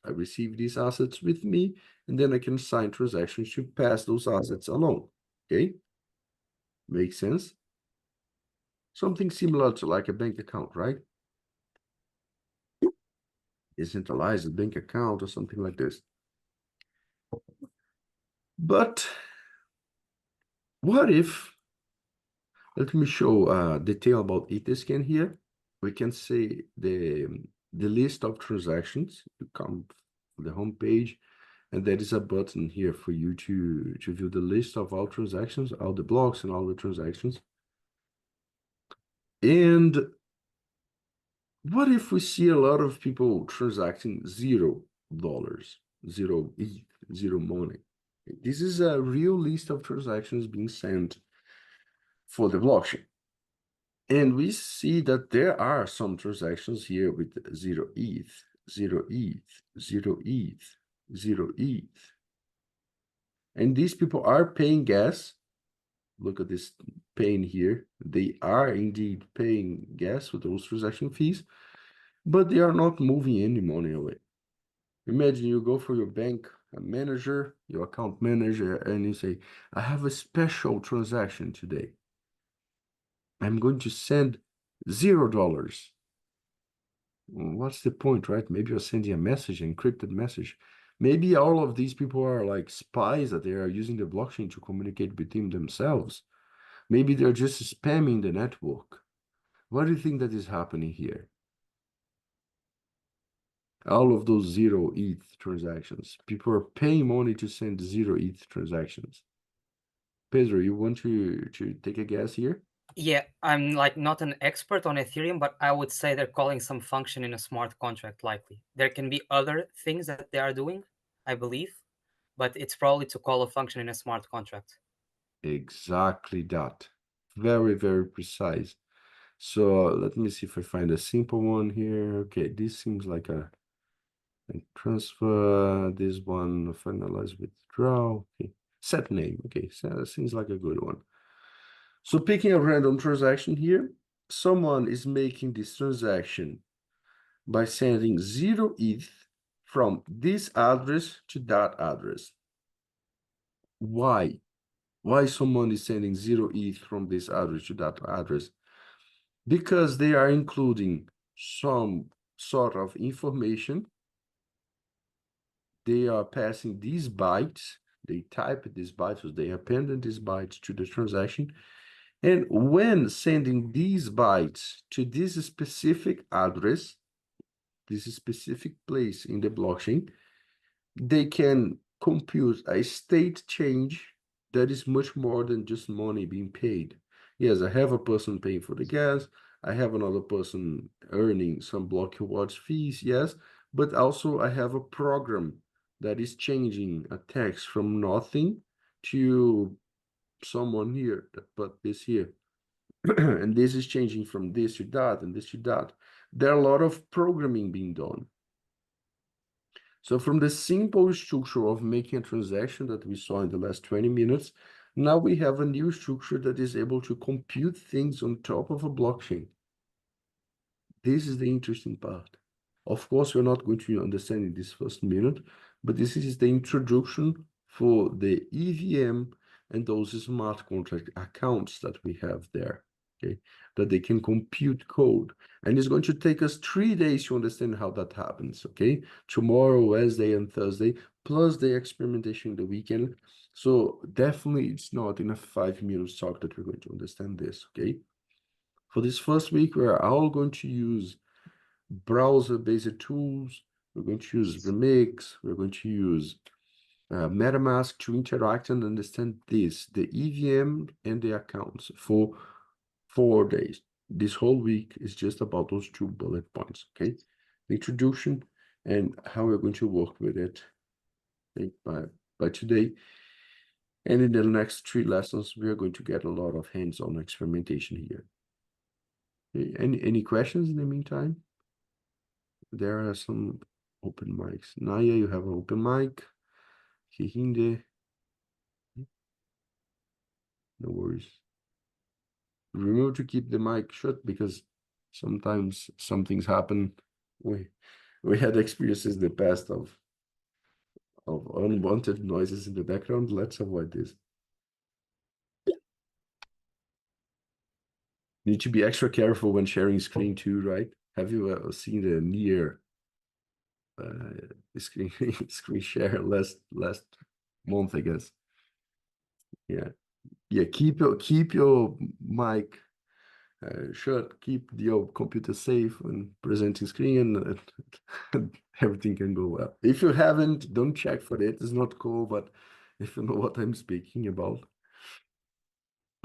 I receive these assets with me, and then I can sign transactions to pass those assets along. Okay? Makes sense? Something similar to like a bank account, right? Decentralized bank account or something like this. But what if, let me show a detail about Etherscan here. We can see the list of transactions. You come to the home page, and there is a button here for you to view the list of all transactions, all the blocks and all the transactions. And what if we see a lot of people transacting $0, zero ETH, zero money? This is a real list of transactions being sent for the blockchain. And we see that there are some transactions here with 0 ETH, 0 ETH, 0 ETH, 0 ETH. And these people are paying gas. Look at this paying here. They are indeed paying gas with those transaction fees, but they are not moving any money away. Imagine you go for your bank manager, your account manager, and you say, I have a special transaction today. I'm going to send $0. What's the point, right? Maybe you're sending a message, an encrypted message. Maybe all of these people are like spies that they are using the blockchain to communicate between themselves. Maybe they're just spamming the network. What do you think that is happening here? All of those 0 ETH transactions. People are paying money to send 0 ETH transactions. Pedro, you want to take a guess here? Yeah, I'm like not an expert on Ethereum, but I would say they're calling some function in a smart contract likely. There can be other things that they are doing, I believe, but it's probably to call a function in a smart contract. Exactly that. Very, very precise. So let me see if I find a simple one here. Okay, this seems like a transfer. This one, finalize withdrawal. Okay, set name. Okay, so that seems like a good one. So picking a random transaction here, someone is making this transaction by sending 0 ETH from this address to that address. Why? Why someone is sending 0 ETH from this address to that address? Because they are including some sort of information. They are passing these bytes. They type these bytes, they append these bytes to the transaction. And when sending these bytes to this specific address, this specific place in the blockchain, they can compute a state change that is much more than just money being paid. Yes, I have a person paying for the gas, I have another person earning some block rewards fees, yes, but also I have a program that is changing a text from nothing to someone here that put this here. And this is changing from this to that and this to that. There are a lot of programming being done. So from the simple structure of making a transaction that we saw in the last 20 minutes, now we have a new structure that is able to compute things on top of a blockchain. This is the interesting part. Of course, we're not going to understand in this first minute, but this is the introduction for the EVM and those smart contract accounts that we have there. Okay, that they can compute code. And it's going to take us 3 days to understand how that happens, okay? Tomorrow, Wednesday, and Thursday, plus the experimentation the weekend. So definitely it's not in a 5 minutes talk that we're going to understand this, okay? For this first week, we're all going to use browser-based tools. We're going to use Remix. We're going to use MetaMask to interact and understand this, the EVM and the accounts for 4 days. This whole week is just about those 2 bullet points, okay? The introduction and how we're going to work with it by today. And in the next 3 lessons, we are going to get a lot of hands-on experimentation here. Okay, any questions in the meantime? There are some open mics. Naya, you have an open mic. Kihinde. No worries. Remember to keep the mic shut because sometimes some things happen. We had experiences in the past of unwanted noises in the background. Let's avoid this. Need to be extra careful when sharing screen too, right? Have you seen the near screen screen share last month, I guess? Yeah, keep your mic shut, keep your computer safe when presenting screen, and everything can go well. If you haven't, don't check for it. It's not cool, but if you know what I'm speaking about.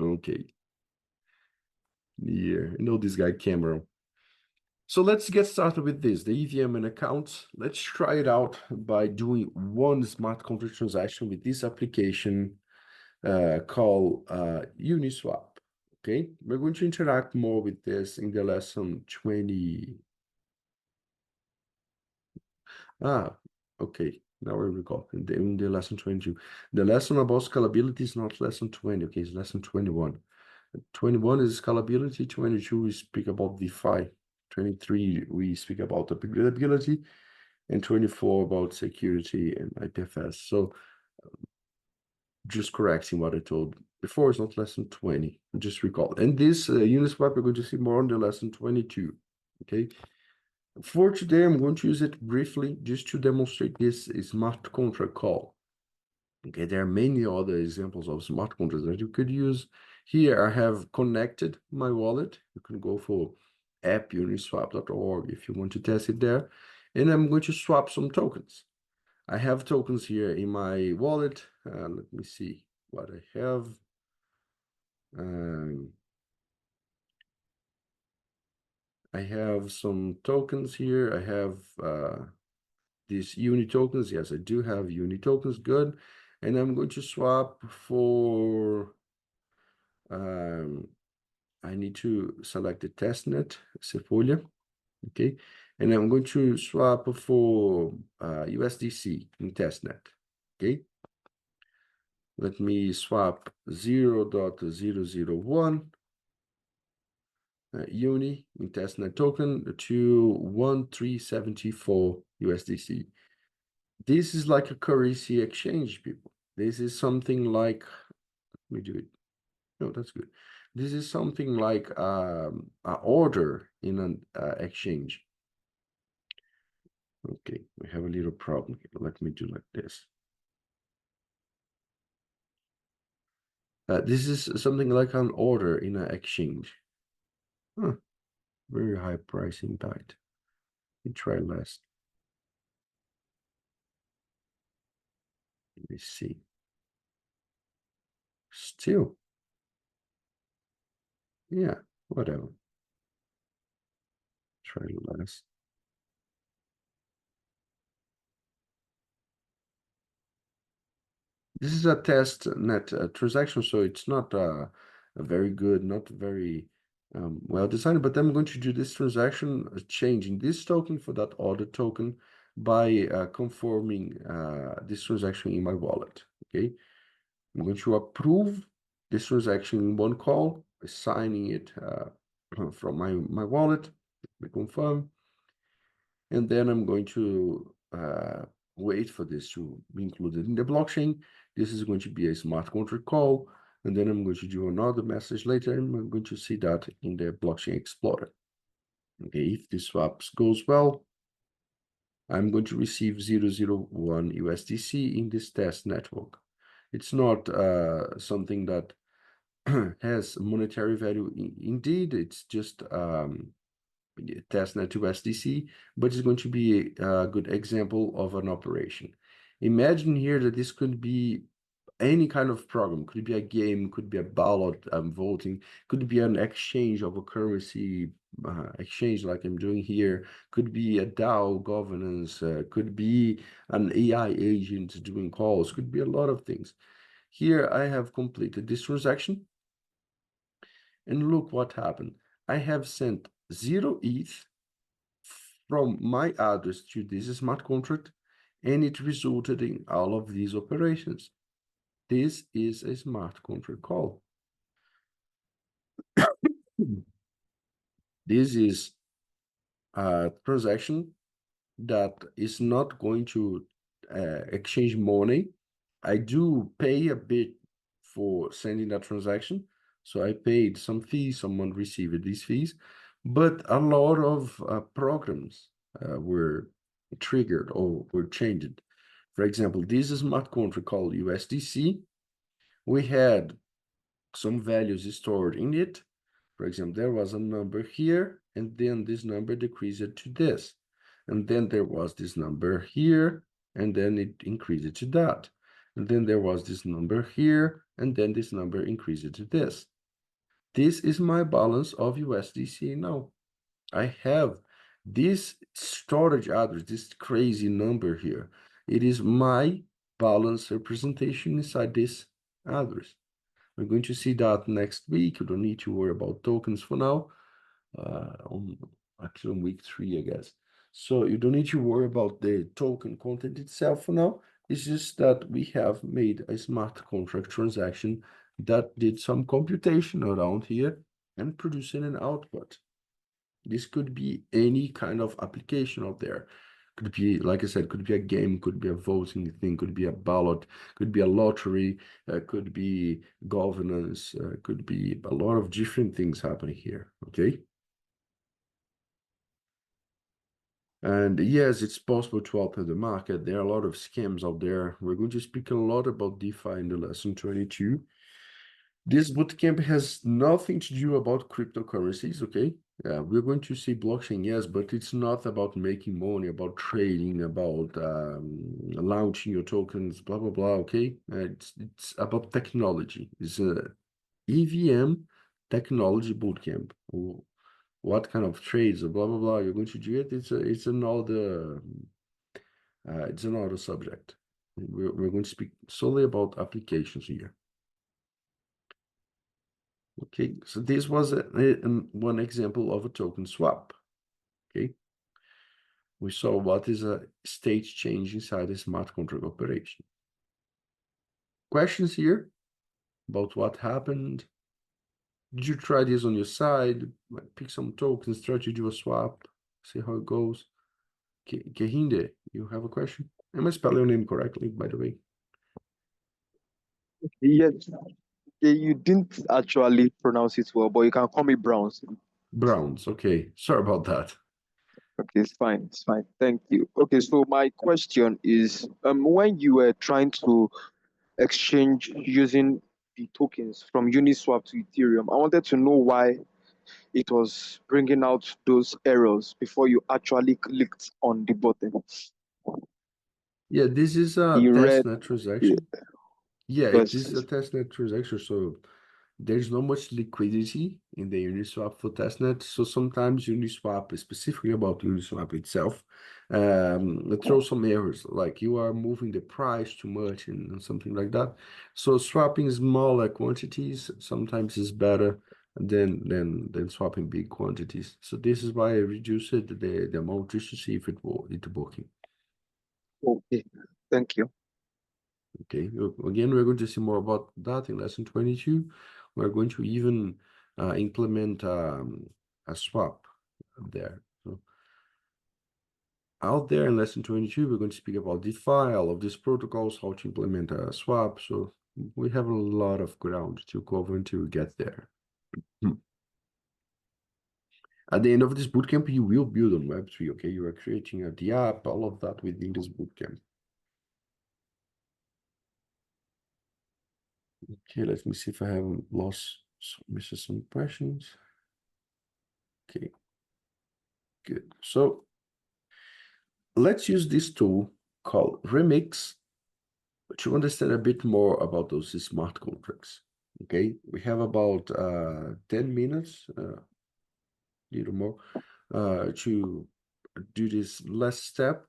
Okay. Yeah, I know this guy Cameron. So let's get started with this, the EVM and accounts. Let's try it out by doing one smart contract transaction with this application called Uniswap. Okay, we're going to interact more with this in the lesson 20. Okay, now I recall, in the lesson 22. The lesson about scalability is not lesson 20, okay, it's lesson 21. 21 is scalability, 22 we speak about DeFi, 23 we speak about upgradability, and 24 about security and IPFS. So just correcting what I told before, it's not lesson 20, just recall. And this Uniswap, we're going to see more on the lesson 22, okay? For today, I'm going to use it briefly just to demonstrate this smart contract call. Okay, there are many other examples of smart contracts that you could use. Here, I have connected my wallet. You can go for app.uniswap.org if you want to test it there. And I'm going to swap some tokens. I have tokens here in my wallet. Let me see what I have. I have some tokens here. I have these uni tokens. Yes, I do have uni tokens. Good. And I'm going to swap for, I need to select the testnet, Sepolia. Okay. And I'm going to swap for USDC in testnet. Okay. Let me swap 0.001 uni in testnet token to 1374 USDC. This is like a currency exchange, people. This is something like, let me do it. No, that's good. This is something like an order in an exchange. Okay, we have a little problem here. Let me do like this. This is something like an order in an exchange. Huh. Very high price impact. We try less. Let me see. Still. Yeah, whatever. Try less. This is a test net transaction, so it's not a very good, not very well designed, but I'm going to do this transaction, changing this token for that other token by conforming this transaction in my wallet, okay? I'm going to approve this transaction in one call, assigning it from my wallet, we confirm, and then I'm going to wait for this to be included in the blockchain. This is going to be a smart contract call, and then I'm going to do another message later, and I'm going to see that in the blockchain explorer. Okay, if this swaps goes well, I'm going to receive 001 USDC in this test network. It's not something that has monetary value. Indeed, it's just testnet to USDC, but it's going to be a good example of an operation. Imagine here that this could be any kind of program. Could be a game, could be a ballot voting, could be an exchange of a currency exchange like I'm doing here, could be a DAO governance, could be an AI agent doing calls, could be a lot of things. Here I have completed this transaction, and look what happened. I have sent 0 ETH from my address to this smart contract, and it resulted in all of these operations. This is a smart contract call. This is a transaction that is not going to exchange money. I do pay a bit for sending that transaction. So I paid some fees, someone received these fees, but a lot of programs were triggered or were changed. For example, this smart contract called USDC. We had some values stored in it. For example, there was a number here, and then this number decreased to this. And then there was this number here, and then it increased to that. And then there was this number here, and then this number increased to this. This is my balance of USDC now. I have this storage address, this crazy number here. It is my balance representation inside this address. We're going to see that next week. You don't need to worry about tokens for now. Actually on week 3, I guess. So you don't need to worry about the token content itself for now. It's just that we have made a smart contract transaction that did some computation around here and producing an output. This could be any kind of application out there. Could be, like I said, could be a game, could be a voting thing, could be a ballot, could be a lottery, could be governance, could be a lot of different things happening here, okay? And yes, it's possible to alter the market. There are a lot of scams out there. We're going to speak a lot about DeFi in the lesson 22. This bootcamp has nothing to do about cryptocurrencies, okay? We're going to see blockchain, yes, but it's not about making money, about trading, about launching your tokens, blah, blah, blah, okay? It's about technology. It's a EVM technology bootcamp. What kind of trades, blah, blah, blah, you're going to do it. It's another subject. We're going to speak solely about applications here. Okay, so this was one example of a token swap. Okay, we saw what is a state change inside a smart contract operation. Questions here about what happened? Did you try this on your side? Pick some tokens, try to do a swap, see how it goes. Kehinde, you have a question? Am I spelling your name correctly, by the way? Yes, you didn't actually pronounce it well, but you can call me Browns. Browns, okay. Sorry about that. Okay, it's fine. It's fine. Thank you. Okay, so my question is, when you were trying to exchange using the tokens from Uniswap to Ethereum, I wanted to know why it was bringing out those errors before you actually clicked on the button. Yeah, this is a You read, testnet transaction. Yeah, it is a testnet transaction, so there's not much liquidity in the Uniswap for testnet. So sometimes Uniswap, specifically about Uniswap itself, it throws some errors, like you are moving the price too much and something like that. So swapping smaller quantities sometimes is better than swapping big quantities. So this is why I reduced the amount just to see if it's working. Okay, thank you. Okay, again, we're going to see more about that in lesson 22. We're going to even implement a swap there. So out there in lesson 22, we're going to speak about DeFi, all of these protocols, how to implement a swap. So we have a lot of ground to cover until we get there. At the end of this bootcamp, you will build on Web3, okay? You are creating the app, all of that within this bootcamp. Okay, let me see if I haven't missed some questions. Okay, good. So let's use this tool called Remix to understand a bit more about those smart contracts. Okay, we have about 10 minutes, little more, to do this last step.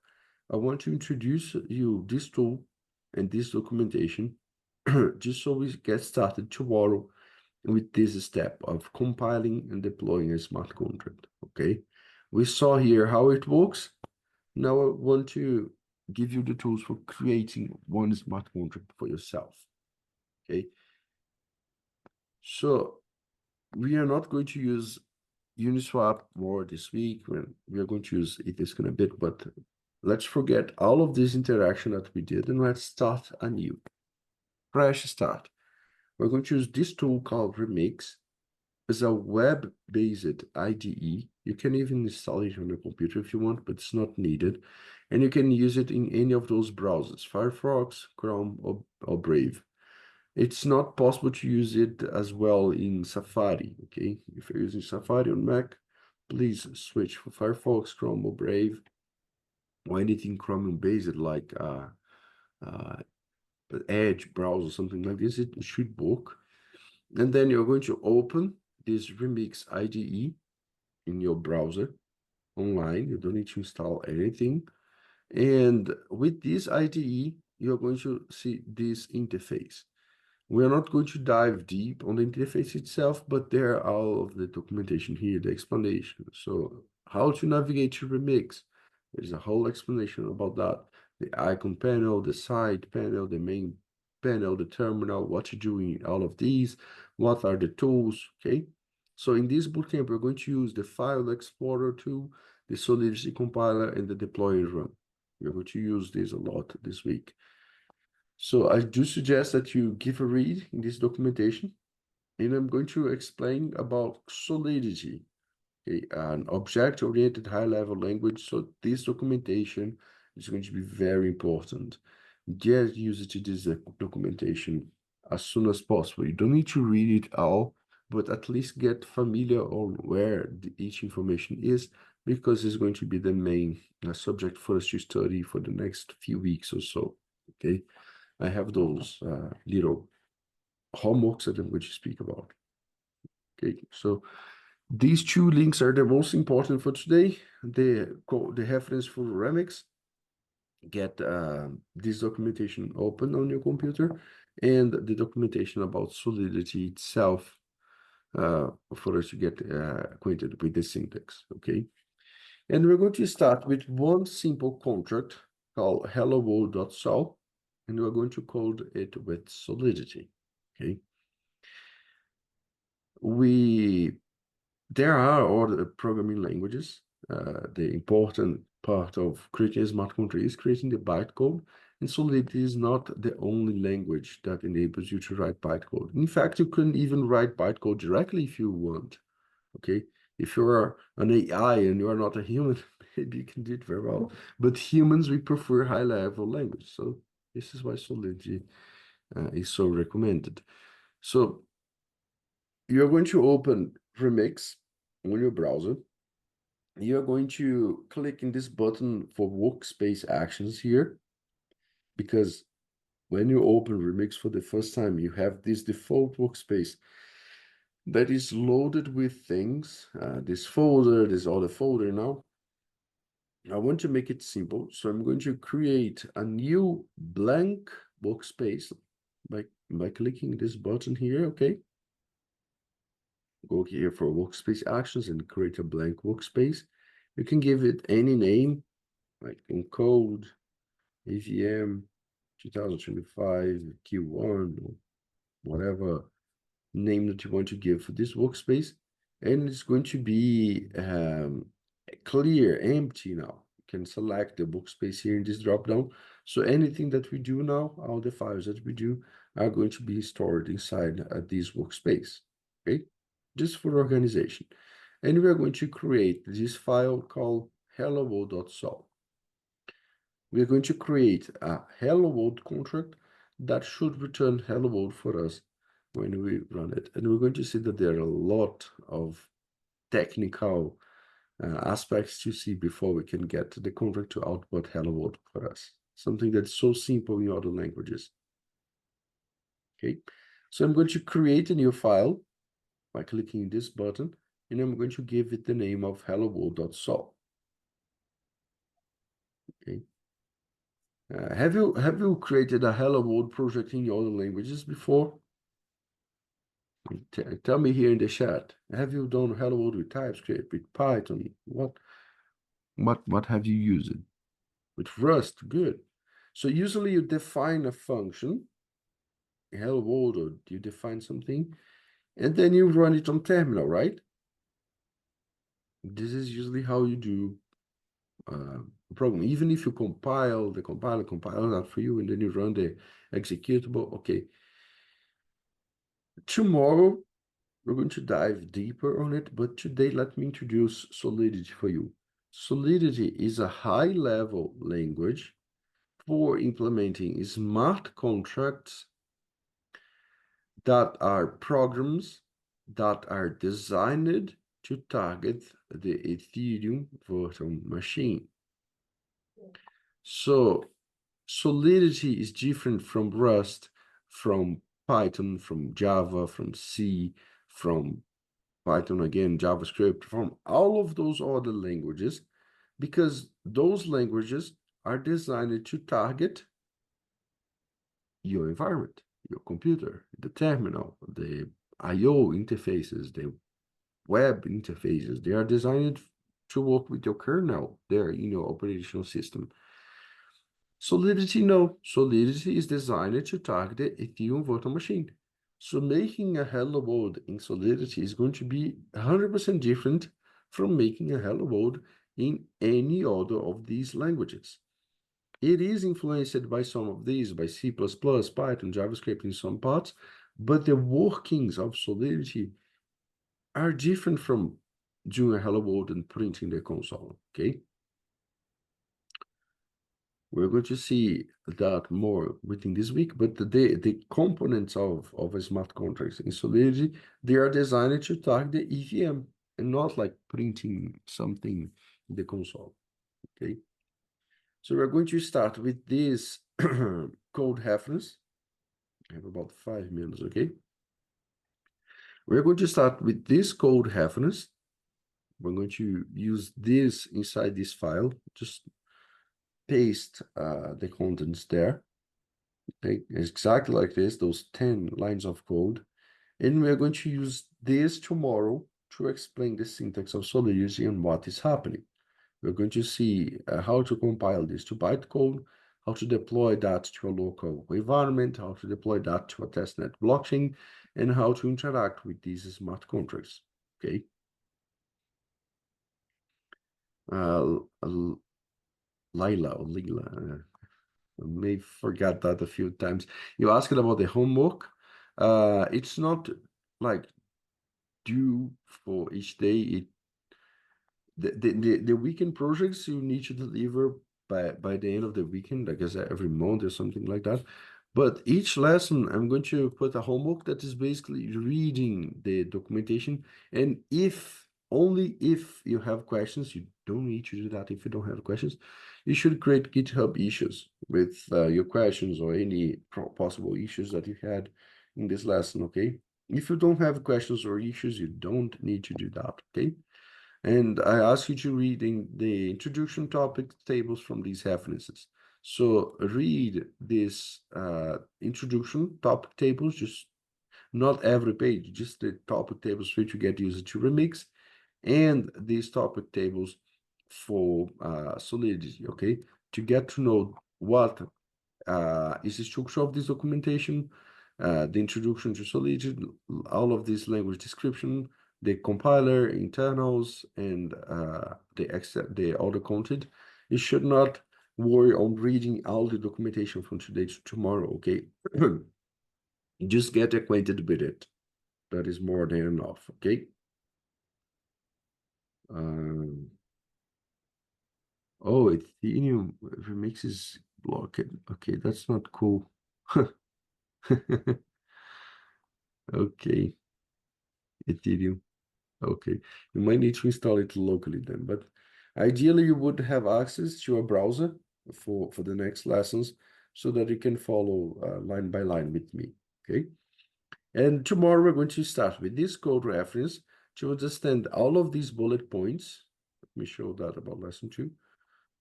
I want to introduce you this tool and this documentation just so we get started tomorrow with this step of compiling and deploying a smart contract. Okay, we saw here how it works. Now I want to give you the tools for creating one smart contract for yourself. Okay, so we are not going to use Uniswap more this week. We are going to use Etherscan a bit, but let's forget all of this interaction that we did and let's start anew. Fresh start. We're going to use this tool called Remix. It's a web-based IDE. You can even install it on your computer if you want, but it's not needed. And you can use it in any of those browsers, Firefox, Chrome, or Brave. It's not possible to use it as well in Safari, okay? If you're using Safari on Mac, please switch for Firefox, Chrome, or Brave, or anything Chromium-based like Edge browser, something like this. It should work. And then you're going to open this Remix IDE in your browser online. You don't need to install anything. And with this IDE, you're going to see this interface. We are not going to dive deep on the interface itself, but there are all of the documentation here, the explanation. So how to navigate to Remix. There's a whole explanation about that. The icon panel, the side panel, the main panel, the terminal, what to do in all of these, what are the tools, okay? So in this bootcamp, we're going to use the File Explorer tool, the Solidity compiler, and the deploy and run. We're going to use this a lot this week. So I do suggest that you give a read in this documentation, and I'm going to explain about Solidity, okay, an object-oriented high-level language. So this documentation is going to be very important. Get used to this documentation as soon as possible. You don't need to read it all, but at least get familiar on where each information is, because it's going to be the main subject for us to study for the next few weeks or so, okay? I have those little homeworks that I'm going to speak about. Okay, so these two links are the most important for today. The reference for Remix. Get this documentation open on your computer, and the documentation about Solidity itself for us to get acquainted with the syntax, okay? And we're going to start with one simple contract called hello world.sol, and we're going to code it with Solidity, okay? There are other programming languages. The important part of creating a smart contract is creating the bytecode, and Solidity is not the only language that enables you to write bytecode. In fact, you can even write bytecode directly if you want, okay? If you're an AI and you are not a human, maybe you can do it very well. But humans, we prefer high-level language. So this is why Solidity is so recommended. So you're going to open Remix on your browser. You're going to click in this button for workspace actions here, because when you open Remix for the first time, you have this default workspace that is loaded with things, this folder, this other folder now. I want to make it simple, so I'm going to create a new blank workspace by clicking this button here, okay? Go here for workspace actions and create a blank workspace. You can give it any name, like Encode, EVM 2025 Q1, or whatever name that you want to give for this workspace. And it's going to be clear, empty now. You can select the workspace here in this dropdown. So anything that we do now, all the files that we do are going to be stored inside this workspace, okay? Just for organization. And we are going to create this file called hello world.sol. We are going to create a hello world contract that should return hello world for us when we run it. And we're going to see that there are a lot of technical aspects to see before we can get the contract to output hello world for us. Something that's so simple in other languages. Okay, so I'm going to create a new file by clicking this button, and I'm going to give it the name of hello world.sol. Okay. Have you created a hello world project in other languages before? Tell me here in the chat. Have you done hello world with TypeScript, with Python? What have you used? With Rust? Good. So usually you define a function, hello world, or you define something, and then you run it on terminal, right? This is usually how you do program. Even if you compile, the compiler compiles that for you, and then you run the executable. Okay. Tomorrow we're going to dive deeper on it, but today let me introduce Solidity for you. Solidity is a high-level language for implementing smart contracts that are programs that are designed to target the Ethereum virtual machine. So Solidity is different from Rust, from Python, from Java, from C, from Python again, JavaScript, from all of those other languages, because those languages are designed to target your environment, your computer, the terminal, the I/O interfaces, the web interfaces. They are designed to work with your kernel there in your operational system. Solidity, no. Solidity is designed to target the Ethereum virtual machine. So making a hello world in Solidity is going to be 100% different from making a hello world in any other of these languages. It is influenced by some of these, by C++, Python, JavaScript in some parts, but the workings of Solidity are different from doing a hello world and printing the console, okay? We're going to see that more within this week, but the components of a smart contracts in Solidity, they are designed to target the EVM and not like printing something in the console, okay? So we're going to start with this code reference. I have about 5 minutes, okay? We're going to start with this code reference. We're going to use this inside this file, just paste the contents there. Okay, exactly like this, those 10 lines of code. And we're going to use this tomorrow to explain the syntax of Solidity and what is happening. We're going to see how to compile this to bytecode, how to deploy that to a local environment, how to deploy that to a testnet blockchain, and how to interact with these smart contracts, okay? Lila, or Lila, I may forget that a few times. You asked about the homework. It's not like due for each day. The weekend projects you need to deliver by the end of the weekend, I guess every month or something like that. But each lesson, I'm going to put a homework that is basically reading the documentation. And if only if you have questions, you don't need to do that if you don't have questions. You should create GitHub issues with your questions or any possible issues that you had in this lesson, okay? If you don't have questions or issues, you don't need to do that, okay? And I ask you to read in the introduction topic tables from these references. So read this introduction topic tables, just not every page, just the topic tables for you to get used to Remix, and these topic tables for Solidity, okay? To get to know what is the structure of this documentation, the introduction to Solidity, all of this language description, the compiler, internals, and the other content. You should not worry on reading all the documentation from today to tomorrow, okay? Just get acquainted with it. That is more than enough, okay? Oh, Ethereum remix is blocked. Okay, that's not cool. Okay, Ethereum. Okay, you might need to install it locally then, but ideally you would have access to a browser for the next lessons so that you can follow line by line with me, okay? And tomorrow we're going to start with this code reference to understand all of these bullet points. Let me show that about lesson 2.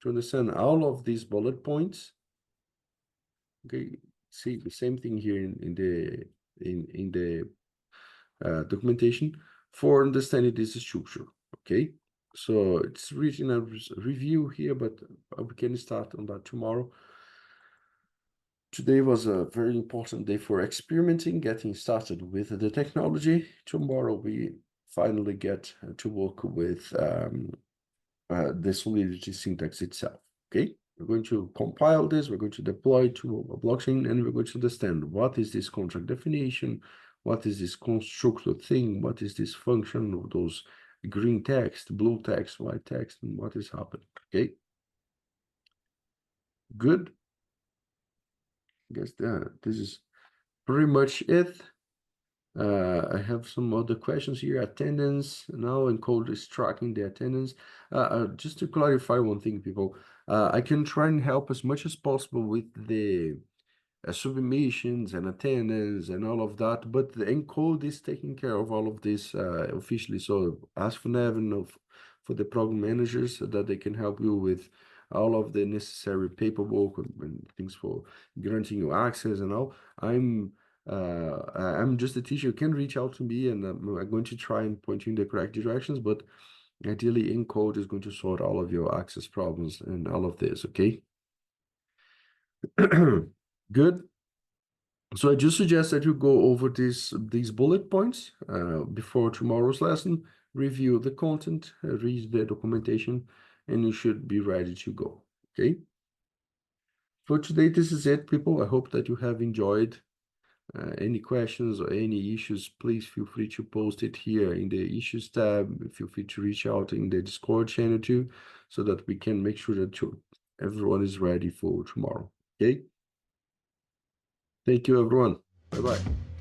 To understand all of these bullet points, okay, see the same thing here in the documentation for understanding this structure, okay? So it's written a review here, but we can start on that tomorrow. Today was a very important day for experimenting, getting started with the technology. Tomorrow we finally get to work with the Solidity syntax itself, okay? We're going to compile this, we're going to deploy to a blockchain, and we're going to understand what is this contract definition, what is this constructor thing, what is this function of those green text, blue text, white text, and what is happening, okay? Good. I guess this is pretty much it. I have some other questions here. Attendance now, Encode is tracking the attendance. Just to clarify one thing, people, I can try and help as much as possible with the submissions and attendance and all of that, but the Encode is taking care of all of this officially. So ask for Nevin for the program managers so that they can help you with all of the necessary paperwork and things for granting you access and all. I'm just a teacher. You can reach out to me, and I'm going to try and point you in the correct directions, but ideally Encode is going to sort all of your access problems and all of this, okay? Good. So I just suggest that you go over these bullet points before tomorrow's lesson, review the content, read the documentation, and you should be ready to go, okay? For today, this is it, people. I hope that you have enjoyed. Any questions or any issues, please feel free to post it here in the issues tab. Feel free to reach out in the Discord channel too, so that we can make sure that everyone is ready for tomorrow, okay? Thank you, everyone. Bye-bye.